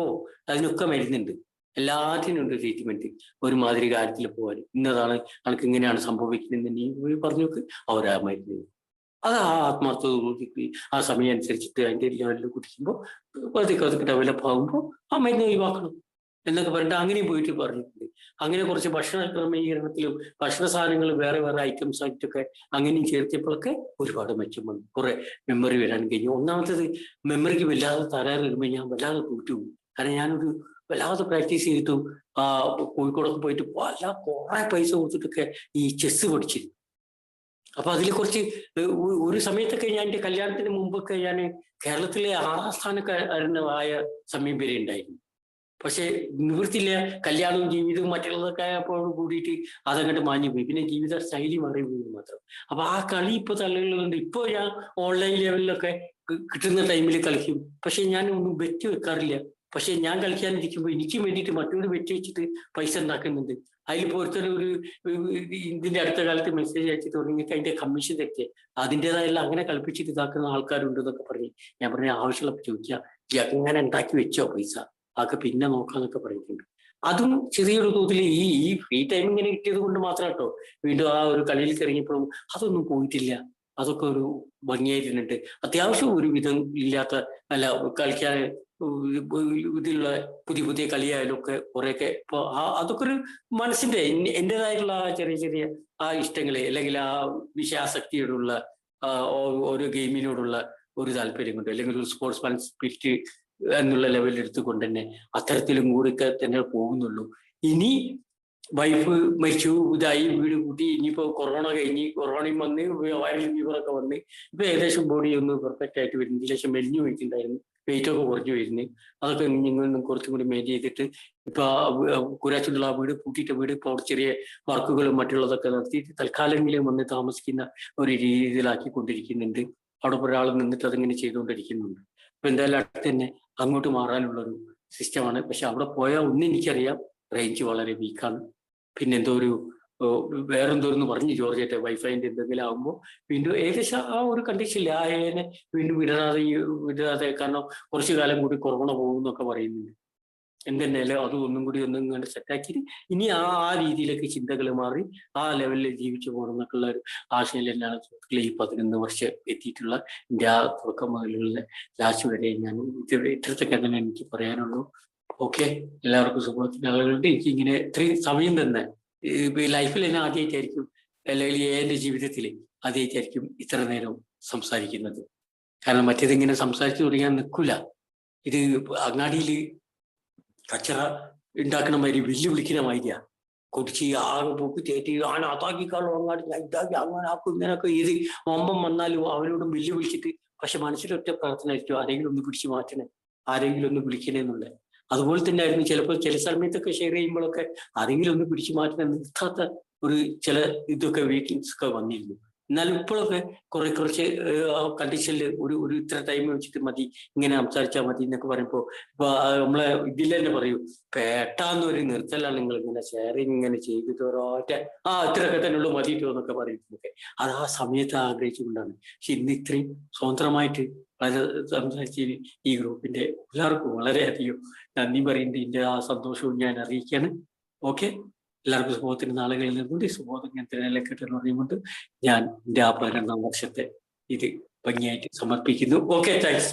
അതിനൊക്കെ മരുന്നുണ്ട്, എല്ലാറ്റിനും ഉണ്ട് ട്രീറ്റ്മെന്റ്. ഒരുമാതിരി കാര്യത്തിൽ പോകാൻ ഇന്നതാണ് നമുക്ക് ഇങ്ങനെയാണ് സംഭവിക്കുന്നത് നീ പറഞ്ഞു നോക്ക്, അവരാ മരുന്ന്. അത് ആ ആത്മാർത്ഥതയോടുകൂടി ആ സമയം അനുസരിച്ചിട്ട് അതിന്റെ ലെവലിൽ കുടിക്കുമ്പോൾ അതൊക്കെ ഡെവലപ്പ് ആകുമ്പോൾ ആ മരുന്ന് ഒഴിവാക്കണം എന്നൊക്കെ പറഞ്ഞിട്ട് അങ്ങനെയും പോയിട്ട് പറഞ്ഞിട്ടുണ്ട്. അങ്ങനെ കുറച്ച് ഭക്ഷണ ക്രമീകരണത്തിലും ഭക്ഷണ സാധനങ്ങൾ വേറെ വേറെ ഐറ്റംസ് ആയിട്ടൊക്കെ അങ്ങനെയും ചേർത്തിയപ്പോഴൊക്കെ ഒരുപാട് മെച്ചം വന്നു. കുറെ മെമ്മറി വരാൻ കഴിഞ്ഞു. ഒന്നാമത്തത് മെമ്മറിക്ക് വല്ലാതെ തരാറ് വരുമ്പോൾ ഞാൻ വല്ലാതെ തോറ്റുപോകും. കാരണം ഞാനൊരു വല്ലാതെ പ്രാക്ടീസ് ചെയ്തിട്ടും കോഴിക്കോടൊക്കെ പോയിട്ട് കുറെ പൈസ കൊടുത്തിട്ടൊക്കെ ഈ ചെസ് പഠിച്ചിരുന്നു. അപ്പൊ അതിൽ കുറച്ച് ഒരു സമയത്തൊക്കെ ഞാൻ എൻ്റെ കല്യാണത്തിന് മുമ്പൊക്കെ ഞാൻ കേരളത്തിലെ 6ാം സ്ഥാനക്കാരനായ സമയം വരെ ഉണ്ടായിരുന്നു. പക്ഷെ നിവൃത്തിയില്ല, കല്യാണവും ജീവിതവും മറ്റുള്ളതൊക്കെ ആയപ്പോൾ കൂടിയിട്ട് അതങ്ങോട്ട് മാഞ്ഞു പോയി. പിന്നെ ജീവിത ശൈലി മാറിപ്പോയി മാത്രം. അപ്പൊ ആ കളി ഇപ്പൊ തള്ളുകളുണ്ട്. ഇപ്പൊ ഞാൻ ഓൺലൈൻ ലെവലിലൊക്കെ കിട്ടുന്ന ടൈമിൽ കളിക്കും. പക്ഷെ ഞാൻ ഒന്നും ബെറ്റ് വെക്കാറില്ല. പക്ഷെ ഞാൻ കളിക്കാനിരിക്കുമ്പോൾ എനിക്ക് വേണ്ടിയിട്ട് മറ്റൊരു ബെറ്റ് വെച്ചിട്ട് പൈസ ഉണ്ടാക്കുന്നുണ്ട്. അതിലിപ്പോ ഒരു ഇതിന്റെ അടുത്ത കാലത്ത് മെസ്സേജ് അയച്ചിട്ട് തുടങ്ങിയിട്ട് അതിന്റെ കമ്മീഷൻ തെറ്റ് അതിൻ്റെതായുള്ള അങ്ങനെ കളിപ്പിച്ചിട്ട് ഇതാക്കുന്ന ആൾക്കാരുണ്ട് എന്നൊക്കെ പറഞ്ഞ് ഞാൻ പറഞ്ഞ ആവശ്യമുള്ളപ്പോൾ ചോദിക്കുക, അങ്ങനെ ഉണ്ടാക്കി വെച്ചോ പൈസ, അതൊക്കെ പിന്നെ നോക്കാന്നൊക്കെ പറഞ്ഞിട്ടുണ്ട്. അതും ചെറിയൊരു തോതിൽ ഈ ഫ്രീ ടൈം ഇങ്ങനെ കിട്ടിയത് കൊണ്ട് മാത്രം കേട്ടോ. വീണ്ടും ആ ഒരു കളിയിൽ ഇറങ്ങിയപ്പോഴും അതൊന്നും പോയിട്ടില്ല. അതൊക്കെ ഒരു ഭംഗിയായിരുന്നിട്ട് അത്യാവശ്യം ഒരു വിധം ഇല്ലാത്ത അല്ല കളിക്കാൻ ഇതിലുള്ള പുതിയ കളിയായാലും ഒക്കെ കുറെയൊക്കെ ഇപ്പൊ അതൊക്കെ ഒരു മനസ്സിന്റെ എൻ്റെതായിട്ടുള്ള ആ ചെറിയ ചെറിയ ആ ഇഷ്ടങ്ങളെ അല്ലെങ്കിൽ ആ വിഷയാസക്തിയോടുള്ള ഓരോ ഗെയിമിനോടുള്ള ഒരു താല്പര്യം കൊണ്ട് അല്ലെങ്കിൽ ഒരു സ്പോർട്സ്മാൻ സ്പിരിറ്റ് എന്നുള്ള ലെവലിൽ എടുത്തുകൊണ്ട് തന്നെ അത്തരത്തിലും കൂടിയൊക്കെ തന്നെ പോകുന്നുള്ളൂ. ഇനി വൈഫ് മരിച്ചു, ഇതായി, വീട് കൂട്ടി, ഇനിയിപ്പോ കൊറോണ കഴിഞ്ഞ് കൊറോണയും വന്ന് വൈറൽ ഫീവറൊക്കെ വന്ന് ഇപ്പൊ ഏകദേശം ബോഡി ഒന്ന് പെർഫെക്റ്റ് ആയിട്ട് വരുന്നു. ശേഷം മെലിഞ്ഞു പോയിട്ടുണ്ടായിരുന്നു, വെയിറ്റ് ഒക്കെ കുറഞ്ഞു വരുന്നു. അതൊക്കെ നിങ്ങൾ കുറച്ചും കൂടി മെയിൻ ചെയ്തിട്ട് ഇപ്പൊ കുരാച്ചുള്ള വീട് പൂട്ടിയിട്ട് വീട് ഇപ്പോൾ ചെറിയ വർക്കുകളും മറ്റുള്ളതൊക്കെ നടത്തിയിട്ട് തൽക്കാലമെങ്കിലും വന്ന് താമസിക്കുന്ന ഒരു രീതിയിലാക്കിക്കൊണ്ടിരിക്കുന്നുണ്ട്. അവിടെ ഒരാൾ നിന്നിട്ട് അതിങ്ങനെ ചെയ്തുകൊണ്ടിരിക്കുന്നുണ്ട്. അപ്പൊ എന്തായാലും അടുത്ത് തന്നെ അങ്ങോട്ട് മാറാനുള്ളൊരു സിസ്റ്റമാണ്. പക്ഷെ അവിടെ പോയാൽ ഒന്നും എനിക്കറിയാം, റേഞ്ച് വളരെ വീക്കാണ്. പിന്നെ എന്തോ ഒരു വേറെന്തോന്ന് പറഞ്ഞു ജോർജേറ്റെ വൈഫൈൻ്റെ എന്തെങ്കിലും ആകുമ്പോൾ വീണ്ടും ഏകദേശം ആ ഒരു കണ്ടീഷനില്ല. അതിനെ വീണ്ടും വിടാതെ കാരണം കുറച്ചു കാലം കൂടി കൊറോണ പോകും എന്നൊക്കെ പറയുന്നുണ്ട്. എന്തെന്നാലും അത് ഒന്നും കൂടി ഇങ്ങനെ സെറ്റാക്കിയിട്ട് ഇനി ആ രീതിയിലേക്ക് ചിന്തകൾ മാറി ആ ലെവലിൽ ജീവിച്ചു പോകണം എന്നൊക്കെയുള്ള ഒരു ആശയം തന്നെയാണ് ഈ 11 വർഷം എത്തിയിട്ടുള്ള എൻ്റെ ആ തുടക്കം മുതലുള്ള ലാസ്റ്റ് വരെ ഞാൻ ഇത്രത്തൊക്കെ തന്നെ എനിക്ക് പറയാനുള്ളൂ. ഓക്കെ, എല്ലാവർക്കും സുഖത്തിന്റെ ആളുകളുണ്ട്. എനിക്കിങ്ങനെ ഇത്രയും സമയം തന്നെ ലൈഫിൽ തന്നെ ആദ്യമായിട്ടായിരിക്കും, അല്ലെങ്കിൽ എൻ്റെ ജീവിതത്തിൽ ആദ്യമായിട്ടായിരിക്കും ഇത്ര നേരം സംസാരിക്കുന്നത്. കാരണം മറ്റേതിങ്ങനെ സംസാരിച്ചു തുടങ്ങാൻ നിൽക്കില്ല. ഇത് അങ്ങാടിയിൽ കച്ചറ ഉണ്ടാക്കണ മാതിരി വെല്ലുവിളിക്കുന്ന മാതിരിയാ. കുടിച്ച് ആകെ പൊക്കി തേറ്റി അതാക്കിക്കാളും അങ്ങാടി ഇതാക്കി അങ്ങനെ ആക്കും ഇങ്ങനെയൊക്കെ ഇത് ഒമ്പം വന്നാലും അവരോടും വെല്ലുവിളിച്ചിട്ട്. പക്ഷെ മനസ്സിലൊറ്റ പ്രാർത്ഥന ആയിരിക്കും, ആരെങ്കിലും ഒന്ന് പിടിച്ചു മാറ്റണേ, ആരെങ്കിലും ഒന്ന് വിളിക്കണേ എന്നുള്ള. അതുപോലെ തന്നെ ആയിരുന്നു ചിലപ്പോൾ ചില സമയത്തൊക്കെ ഷെയർ ചെയ്യുമ്പോഴൊക്കെ ആരെങ്കിലും ഒന്ന് പിടിച്ചു മാറ്റണേ നിർത്താത്ത ഒരു ചില ഇതൊക്കെ വീക്കിങ്സ് ഒക്കെ വന്നിരുന്നു. എന്നാലും ഇപ്പോഴൊക്കെ കുറച്ച് കണ്ടീഷനിൽ ഒരു ഇത്ര ടൈം വെച്ചിട്ട് മതി, ഇങ്ങനെ സംസാരിച്ചാൽ മതി എന്നൊക്കെ പറയുമ്പോൾ ഇപ്പൊ നമ്മളെ ഇതിൽ തന്നെ പറയൂ, പെട്ടെന്നൊരു നിർത്തലാണ് നിങ്ങൾ ഇങ്ങനെ ഷെയറിങ് ഇങ്ങനെ ചെയ്തിട്ട് ഒരൊറ്റ ഇത്രയൊക്കെ തന്നെ ഉള്ളൂ മതിയിട്ടോ എന്നൊക്കെ പറയുന്നതൊക്കെ അത് ആ സമയത്ത് ആഗ്രഹിച്ചുകൊണ്ടാണ്. പക്ഷെ ഇന്ന് ഇത്രയും സ്വതന്ത്രമായിട്ട് വളരെ സംസാരിച്ച് ഈ ഗ്രൂപ്പിന്റെ എല്ലാവർക്കും വളരെയധികം നന്ദി പറയുന്നുണ്ട്. ഇതിന്റെ ആ സന്തോഷവും ഞാൻ അറിയിക്കാണ്. ഓക്കെ, എല്ലാവർക്കും സുബോധത്തിന് നാളുകളിൽ നിന്നുകൊണ്ട് സുബോധം ഇങ്ങനത്തെ നിലക്കെട്ടെന്ന് പറയുമ്പോൾ ഞാൻ എൻ്റെ ആ 12ാം വർഷത്തെ ഇത് ഭംഗിയായിട്ട് സമർപ്പിക്കുന്നു. Okay, thanks.